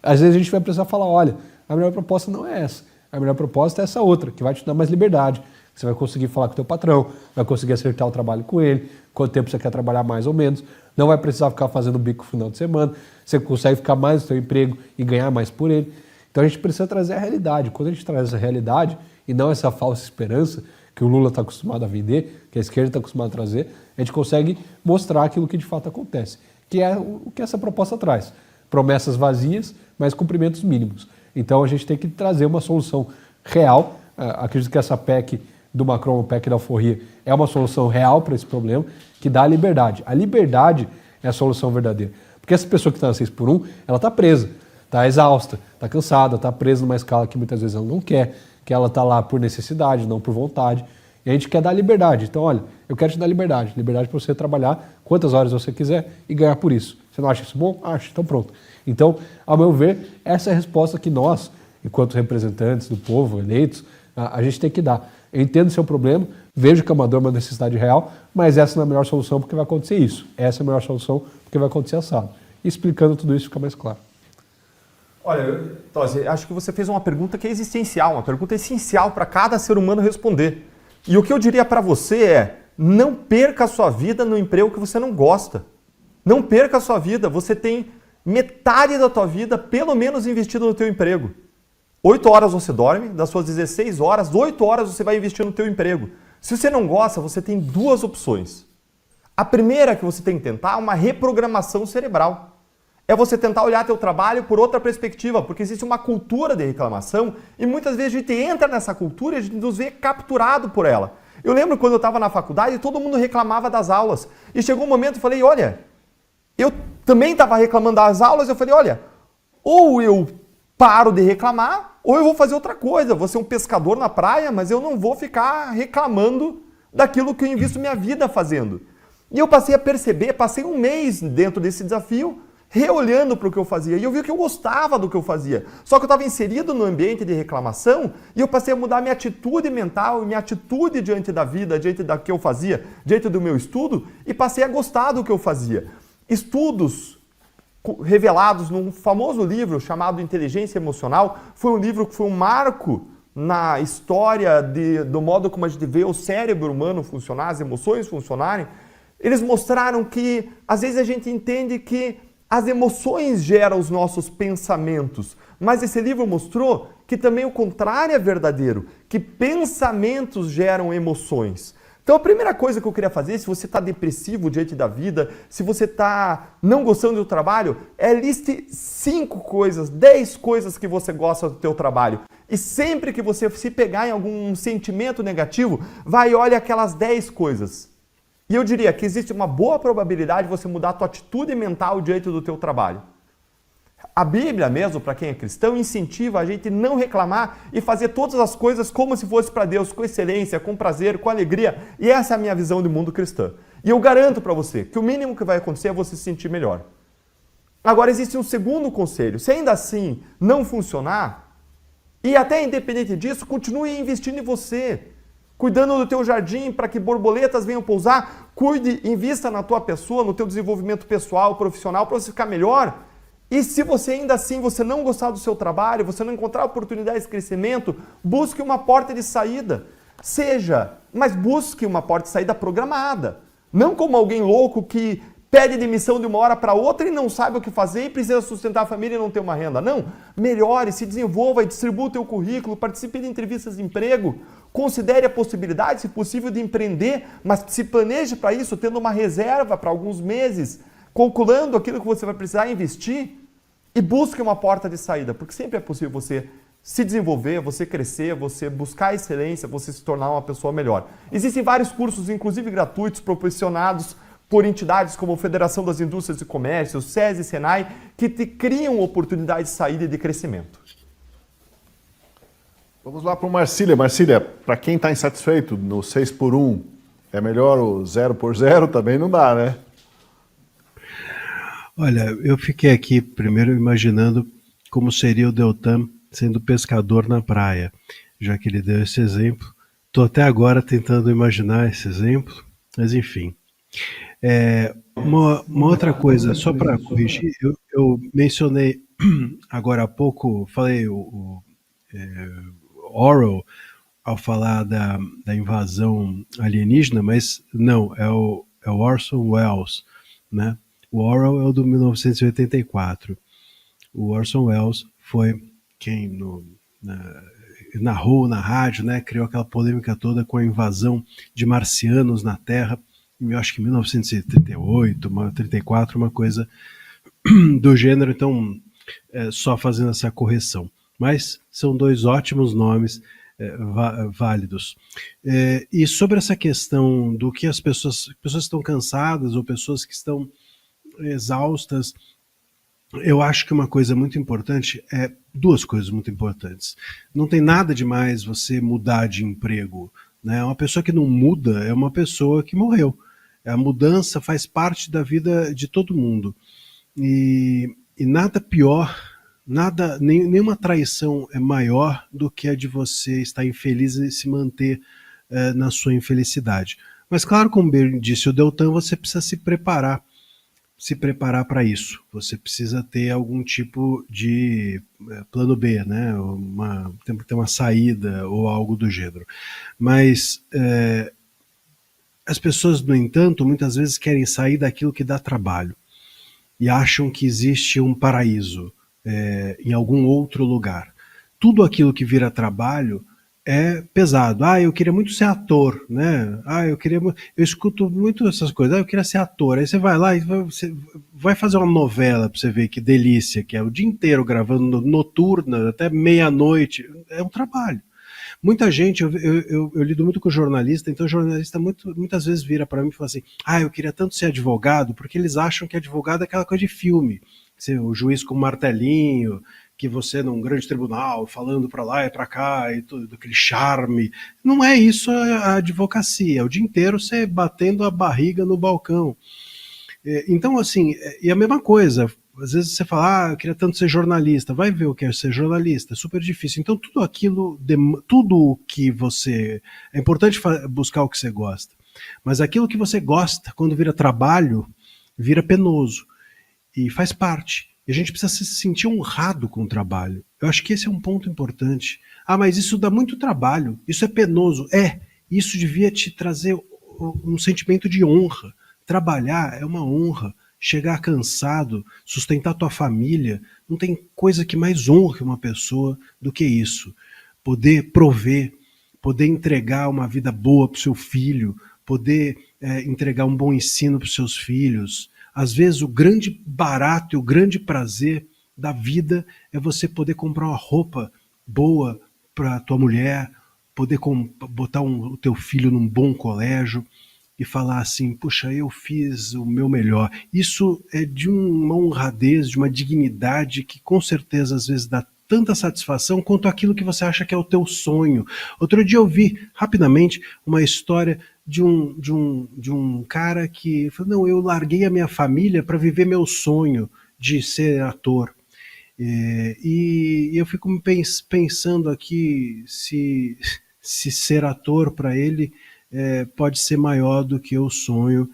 Às vezes a gente vai precisar falar, olha, a melhor proposta não é essa, a melhor proposta é essa outra, que vai te dar mais liberdade. Você vai conseguir falar com o teu patrão, vai conseguir acertar o trabalho com ele, quanto tempo você quer trabalhar mais ou menos, não vai precisar ficar fazendo bico no final de semana, você consegue ficar mais no seu emprego e ganhar mais por ele. Então a gente precisa trazer a realidade. Quando a gente traz essa realidade e não essa falsa esperança que o Lula está acostumado a vender, que a esquerda está acostumada a trazer, a gente consegue mostrar aquilo que de fato acontece, que é o que essa proposta traz. Promessas vazias, mas cumprimentos mínimos. Então a gente tem que trazer uma solução real. Acredito que essa PEC do Macron, a PEC da alforria, é uma solução real para esse problema, que dá a liberdade. A liberdade é a solução verdadeira. Porque essa pessoa que está na 6x1, ela está presa, está exausta, está cansada, está presa numa escala que muitas vezes ela não quer, que ela está lá por necessidade, não por vontade. E a gente quer dar liberdade. Então, olha, eu quero te dar liberdade. Liberdade para você trabalhar quantas horas você quiser e ganhar por isso. Você não acha isso bom? Acho, então pronto. Então, ao meu ver, essa é a resposta que nós, enquanto representantes do povo, eleitos, a gente tem que dar. Eu entendo o seu problema, vejo que é uma necessidade real, mas essa não é a melhor solução porque vai acontecer isso. Essa é a melhor solução porque vai acontecer assado. E explicando tudo isso fica mais claro. Olha, Tosi, acho que você fez uma pergunta que é existencial, uma pergunta essencial para cada ser humano responder. E o que eu diria para você é, não perca a sua vida no emprego que você não gosta. Não perca a sua vida, você tem metade da tua vida pelo menos investido no teu emprego. 8 horas você dorme, das suas 16 horas, 8 horas você vai investir no teu emprego. Se você não gosta, você tem duas opções. A primeira que você tem que tentar é uma reprogramação cerebral. É você tentar olhar teu trabalho por outra perspectiva, porque existe uma cultura de reclamação e muitas vezes a gente entra nessa cultura e a gente nos vê capturado por ela. Eu lembro quando eu estava na faculdade, todo mundo reclamava das aulas. E chegou um momento e falei, olha, eu também estava reclamando das aulas, eu falei, olha, ou eu paro de reclamar, ou eu vou fazer outra coisa, vou ser um pescador na praia, mas eu não vou ficar reclamando daquilo que eu invisto minha vida fazendo. E eu passei a perceber, passei um mês dentro desse desafio, reolhando para o que eu fazia, e eu vi que eu gostava do que eu fazia. Só que eu estava inserido no ambiente de reclamação e eu passei a mudar minha atitude mental, minha atitude diante da vida, diante do que eu fazia, diante do meu estudo, e passei a gostar do que eu fazia. Estudos revelados num famoso livro chamado Inteligência Emocional, foi um livro que foi um marco na história do modo como a gente vê o cérebro humano funcionar, as emoções funcionarem. Eles mostraram que, às vezes, a gente entende que as emoções geram os nossos pensamentos, mas esse livro mostrou que também o contrário é verdadeiro, que pensamentos geram emoções. Então a primeira coisa que eu queria fazer, se você está depressivo diante da vida, se você está não gostando do trabalho, é liste 5 coisas, 10 coisas que você gosta do teu trabalho. E sempre que você se pegar em algum sentimento negativo, vai e olha aquelas 10 coisas. E eu diria que existe uma boa probabilidade de você mudar a tua atitude mental diante do teu trabalho. A Bíblia mesmo, para quem é cristão, incentiva a gente não reclamar e fazer todas as coisas como se fosse para Deus, com excelência, com prazer, com alegria. E essa é a minha visão de mundo cristã. E eu garanto para você que o mínimo que vai acontecer é você se sentir melhor. Agora existe um segundo conselho. Se ainda assim não funcionar, e até independente disso, continue investindo em você. Cuidando do teu jardim para que borboletas venham pousar. Cuide, invista na tua pessoa, no teu desenvolvimento pessoal, profissional, para você ficar melhor. E se você ainda assim você não gostar do seu trabalho, você não encontrar oportunidades de crescimento, busque uma porta de saída. Mas busque uma porta de saída programada. Não como alguém louco que pede demissão de uma hora para outra e não sabe o que fazer e precisa sustentar a família e não ter uma renda. Não, melhore, se desenvolva e distribua o teu currículo, participe de entrevistas de emprego, considere a possibilidade, se possível, de empreender, mas se planeje para isso, tendo uma reserva para alguns meses, calculando aquilo que você vai precisar investir e busque uma porta de saída, porque sempre é possível você se desenvolver, você crescer, você buscar excelência, você se tornar uma pessoa melhor. Existem vários cursos, inclusive gratuitos, proporcionados por entidades como a Federação das Indústrias e Comércio, o SESI e Senai, que te criam oportunidades de saída e de crescimento. Vamos lá para o Marcília. Marcília, para quem está insatisfeito no 6x1, é melhor o 0x0? Também não dá, né? Olha, eu fiquei aqui primeiro imaginando como seria o Deltan sendo pescador na praia, já que ele deu esse exemplo. Estou até agora tentando imaginar esse exemplo, mas enfim. Uma outra coisa, só para corrigir, eu mencionei agora há pouco, falei Orwell ao falar da invasão alienígena, mas não, é o Orson Welles, né? O Orwell é o do 1984. O Orson Welles foi quem narrou na rádio, né, criou aquela polêmica toda com a invasão de marcianos na Terra, eu acho que em 1938, 34, uma coisa do gênero, então só fazendo essa correção. Mas são dois ótimos nomes válidos. E sobre essa questão do que as pessoas estão cansadas ou pessoas que estão exaustas, eu acho que uma coisa muito importante duas coisas muito importantes. Não tem nada demais você mudar de emprego, né? Uma pessoa que não muda é uma pessoa que morreu. A mudança faz parte da vida de todo mundo. E nada pior, nenhuma traição é maior do que a de você estar infeliz e se manter na sua infelicidade. Mas claro, como bem disse o Deltan, você precisa se preparar para isso. Você precisa ter algum tipo de plano B, né? Tem que ter uma saída ou algo do gênero. Mas as pessoas, no entanto, muitas vezes querem sair daquilo que dá trabalho e acham que existe um paraíso em algum outro lugar. Tudo aquilo que vira trabalho é pesado. Eu queria muito ser ator, né? Eu escuto muito essas coisas. Eu queria ser ator. Aí você vai lá e você vai fazer uma novela para você ver que delícia, que é o dia inteiro gravando noturna, até meia-noite. É um trabalho. Muita gente, eu lido muito com jornalista, então o jornalista muitas vezes vira para mim e fala assim, eu queria tanto ser advogado, porque eles acham que advogado é aquela coisa de filme. O juiz com um martelinho, que você num grande tribunal, falando para lá e para cá, e tudo aquele charme. Não é isso a advocacia, é o dia inteiro você batendo a barriga no balcão. Então, assim, e a mesma coisa, às vezes você fala, eu queria tanto ser jornalista, vai ver o que é ser jornalista, é super difícil. Então, tudo o que você... É importante buscar o que você gosta, mas aquilo que você gosta, quando vira trabalho, vira penoso, e faz parte. E a gente precisa se sentir honrado com o trabalho. Eu acho que esse é um ponto importante. Mas isso dá muito trabalho, isso é penoso. Isso devia te trazer um sentimento de honra. Trabalhar é uma honra. Chegar cansado, sustentar tua família, não tem coisa que mais honre uma pessoa do que isso. Poder prover, poder entregar uma vida boa para o seu filho, poder entregar um bom ensino para os seus filhos. Às vezes o grande barato e o grande prazer da vida é você poder comprar uma roupa boa para tua mulher, poder botar o teu filho num bom colégio e falar assim, puxa, eu fiz o meu melhor. Isso é de uma honradez, de uma dignidade que com certeza às vezes dá tanta satisfação quanto aquilo que você acha que é o teu sonho. Outro dia eu vi rapidamente uma história de um cara que falou, não, eu larguei a minha família para viver meu sonho de ser ator. E eu fico pensando aqui se ser ator para ele pode ser maior do que o sonho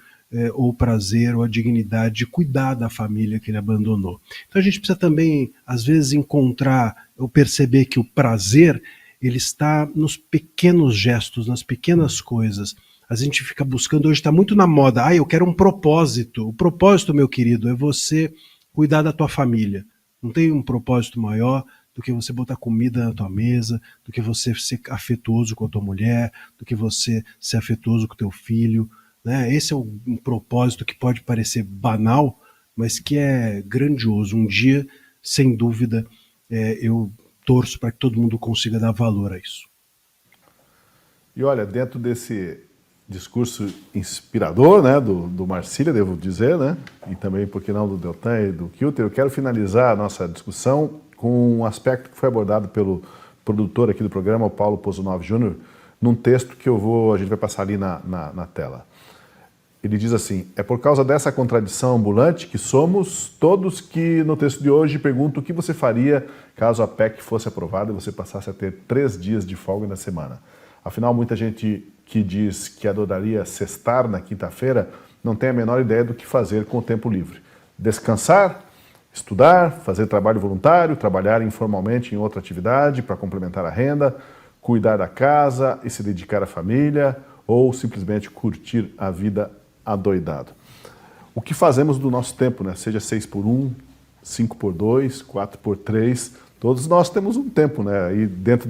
ou o prazer ou a dignidade de cuidar da família que ele abandonou. Então a gente precisa também, às vezes, encontrar ou perceber que o prazer ele está nos pequenos gestos, nas pequenas coisas. A gente fica buscando, hoje está muito na moda, eu quero um propósito. O propósito, meu querido, é você cuidar da tua família. Não tem um propósito maior do que você botar comida na tua mesa, do que você ser afetuoso com a tua mulher, do que você ser afetuoso com o teu filho. Né? Esse é um propósito que pode parecer banal, mas que é grandioso. Um dia, sem dúvida, eu torço para que todo mundo consiga dar valor a isso. E olha, dentro desse discurso inspirador, né, do Marcília, devo dizer, né, e também, por que não, do Deltan e do Kilter, eu quero finalizar a nossa discussão com um aspecto que foi abordado pelo produtor aqui do programa, o Paulo Pozunov Júnior, num texto que a gente vai passar ali na tela. Ele diz assim, é por causa dessa contradição ambulante que somos todos que no texto de hoje perguntam o que você faria caso a PEC fosse aprovada e você passasse a ter 3 dias de folga na semana. Afinal, muita gente que diz que adoraria sextar na quinta-feira não tem a menor ideia do que fazer com o tempo livre. Descansar, estudar, fazer trabalho voluntário, trabalhar informalmente em outra atividade para complementar a renda, cuidar da casa e se dedicar à família ou simplesmente curtir a vida adoidado. O que fazemos do nosso tempo, né? Seja 6 por 1, 5 por 2, 4 por 3, Todos nós temos um tempo, né? E dentro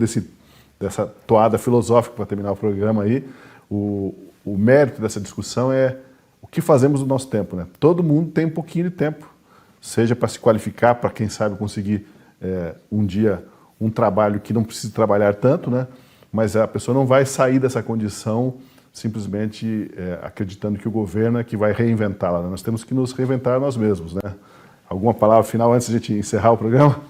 dessa toada filosófica, para terminar o programa aí, o mérito dessa discussão é o que fazemos do nosso tempo, né? Todo mundo tem um pouquinho de tempo, seja para se qualificar, para quem sabe conseguir um dia um trabalho que não precisa trabalhar tanto, né? Mas a pessoa não vai sair dessa condição simplesmente acreditando que o governo é que vai reinventá-la, né? Nós temos que nos reinventar nós mesmos, né? Alguma palavra final antes de a gente encerrar o programa?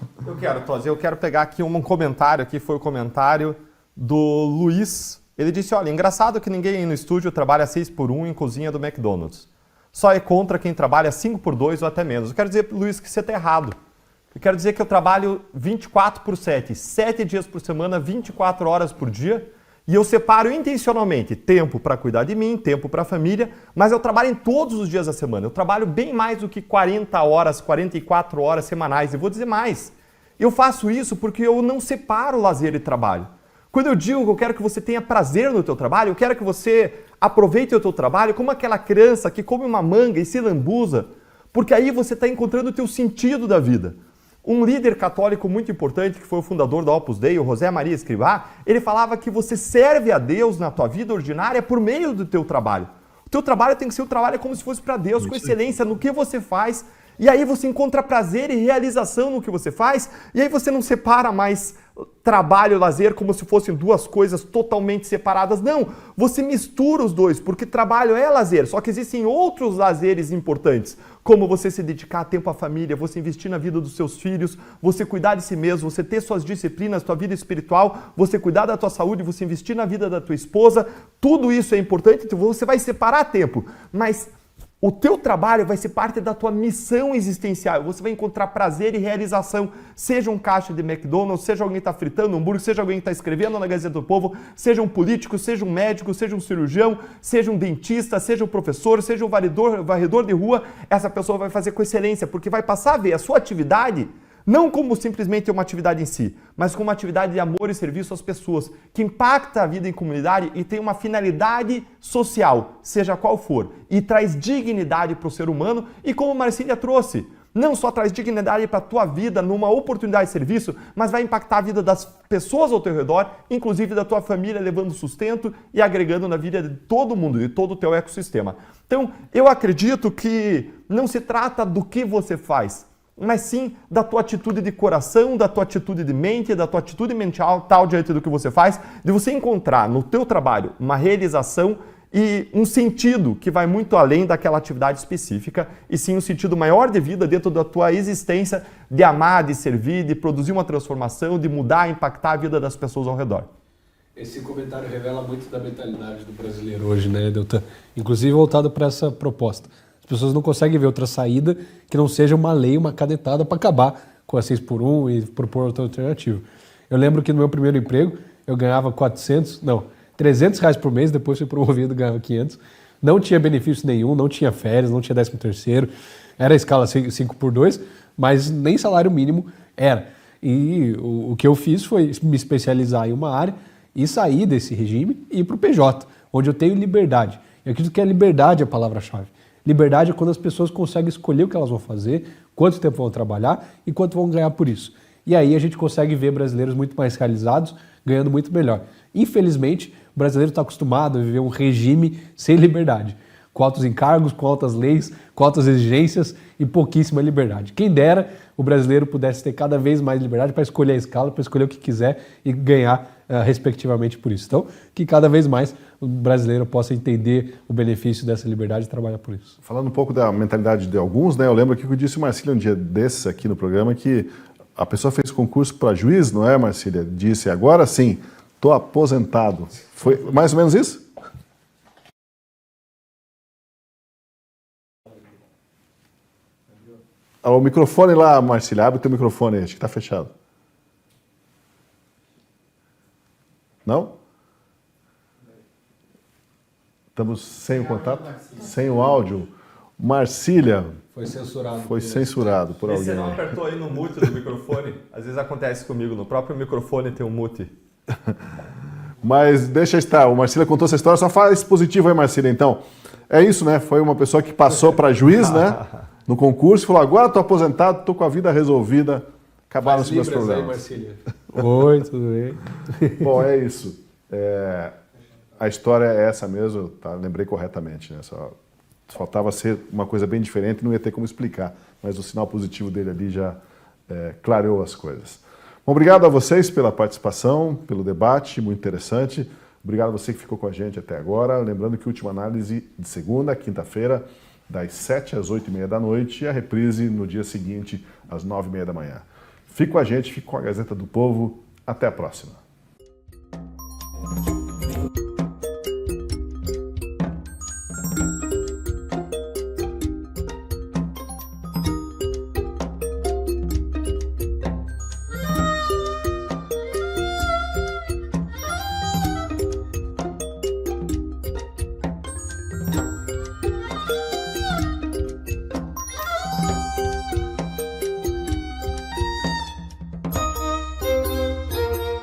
Eu quero pegar aqui um comentário, aqui foi o comentário do Luiz. Ele disse, olha, engraçado que ninguém no estúdio trabalha 6x1 em cozinha do McDonald's. Só é contra quem trabalha 5x2 ou até menos. Eu quero dizer, Luiz, que você está errado. Eu quero dizer que eu trabalho 24/7, 7 dias por semana, 24 horas por dia, e eu separo intencionalmente tempo para cuidar de mim, tempo para a família, mas eu trabalho em todos os dias da semana. Eu trabalho bem mais do que 40 horas, 44 horas semanais. E vou dizer mais, eu faço isso porque eu não separo lazer e trabalho. Quando eu digo que eu quero que você tenha prazer no teu trabalho, eu quero que você aproveite o teu trabalho como aquela criança que come uma manga e se lambuza, porque aí você está encontrando o teu sentido da vida. Um líder católico muito importante, que foi o fundador da Opus Dei, o José Maria Escrivá, ele falava que você serve a Deus na tua vida ordinária por meio do teu trabalho. O teu trabalho tem que ser um trabalho como se fosse para Deus, com excelência no que você faz, e aí você encontra prazer e realização no que você faz, e aí você não separa mais trabalho e lazer como se fossem duas coisas totalmente separadas. Não, você mistura os dois, porque trabalho é lazer, só que existem outros lazeres importantes, como você se dedicar tempo à família, você investir na vida dos seus filhos, você cuidar de si mesmo, você ter suas disciplinas, sua vida espiritual, você cuidar da tua saúde, você investir na vida da tua esposa, tudo isso é importante, então você vai separar tempo, mas o teu trabalho vai ser parte da tua missão existencial. Você vai encontrar prazer e realização, seja um caixa de McDonald's, seja alguém que está fritando hambúrguer, seja alguém que está escrevendo na Gazeta do Povo, seja um político, seja um médico, seja um cirurgião, seja um dentista, seja um professor, seja um varredor de rua. Essa pessoa vai fazer com excelência, porque vai passar a ver a sua atividade não como simplesmente uma atividade em si, mas como uma atividade de amor e serviço às pessoas, que impacta a vida em comunidade e tem uma finalidade social, seja qual for, e traz dignidade para o ser humano, e como Marcília trouxe, não só traz dignidade para a tua vida numa oportunidade de serviço, mas vai impactar a vida das pessoas ao teu redor, inclusive da tua família, levando sustento e agregando na vida de todo mundo, de todo o teu ecossistema. Então, eu acredito que não se trata do que você faz, mas sim da tua atitude de coração, da tua atitude de mente, da tua atitude mental, tal diante do que você faz, de você encontrar no teu trabalho uma realização e um sentido que vai muito além daquela atividade específica, e sim um sentido maior de vida dentro da tua existência, de amar, de servir, de produzir uma transformação, de mudar, impactar a vida das pessoas ao redor. Esse comentário revela muito da mentalidade do brasileiro hoje, né, Deltan? Inclusive voltado para essa proposta. As pessoas não conseguem ver outra saída que não seja uma lei, uma canetada para acabar com a 6x1 e propor outra alternativa. Eu lembro que no meu primeiro emprego eu ganhava 300 reais por mês, depois fui promovido e ganhava 500. Não tinha benefício nenhum, não tinha férias, não tinha 13º, era a escala 5x2, mas nem salário mínimo era. E o que eu fiz foi me especializar em uma área e sair desse regime e ir para o PJ, onde eu tenho liberdade. Eu acredito que a liberdade é a palavra-chave. Liberdade é quando as pessoas conseguem escolher o que elas vão fazer, quanto tempo vão trabalhar e quanto vão ganhar por isso. E aí a gente consegue ver brasileiros muito mais realizados, ganhando muito melhor. Infelizmente, o brasileiro está acostumado a viver um regime sem liberdade, com altos encargos, com altas leis, com altas exigências e pouquíssima liberdade. Quem dera o brasileiro pudesse ter cada vez mais liberdade para escolher a escala, para escolher o que quiser e ganhar respectivamente por isso. Então, que cada vez mais o brasileiro possa entender o benefício dessa liberdade e trabalhar por isso. Falando um pouco da mentalidade de alguns, né? Eu lembro aqui que eu disse o Marcília um dia desses aqui no programa que a pessoa fez concurso para juiz, não é, Marcília? Disse, agora sim, estou aposentado. Foi mais ou menos isso? O microfone lá, Marcília, abre o teu microfone aí, acho que está fechado. Não? Estamos sem o contato? Sem o áudio? Marcília foi censurado por alguém. E você não apertou aí no mute do microfone? Às vezes acontece comigo, no próprio microfone tem um mute. Mas deixa estar, o Marcília contou essa história, só fala esse positivo aí, Marcília, então. É isso, né? Foi uma pessoa que passou para juiz, né? No concurso, falou, agora estou aposentado, estou com a vida resolvida Acabaram os meus problemas. Marcília. Oi, tudo bem? Bom, é isso. A história é essa mesmo, tá? Lembrei corretamente, né? Só faltava ser uma coisa bem diferente, não ia ter como explicar, mas o sinal positivo dele ali já clareou as coisas. Bom, obrigado a vocês pela participação, pelo debate, muito interessante. Obrigado a você que ficou com a gente até agora. Lembrando que a última análise de segunda, quinta-feira, das 7 às 8h30 da noite, e a reprise no dia seguinte, às 9h30 da manhã. Fique com a gente, fique com a Gazeta do Povo. Até a próxima.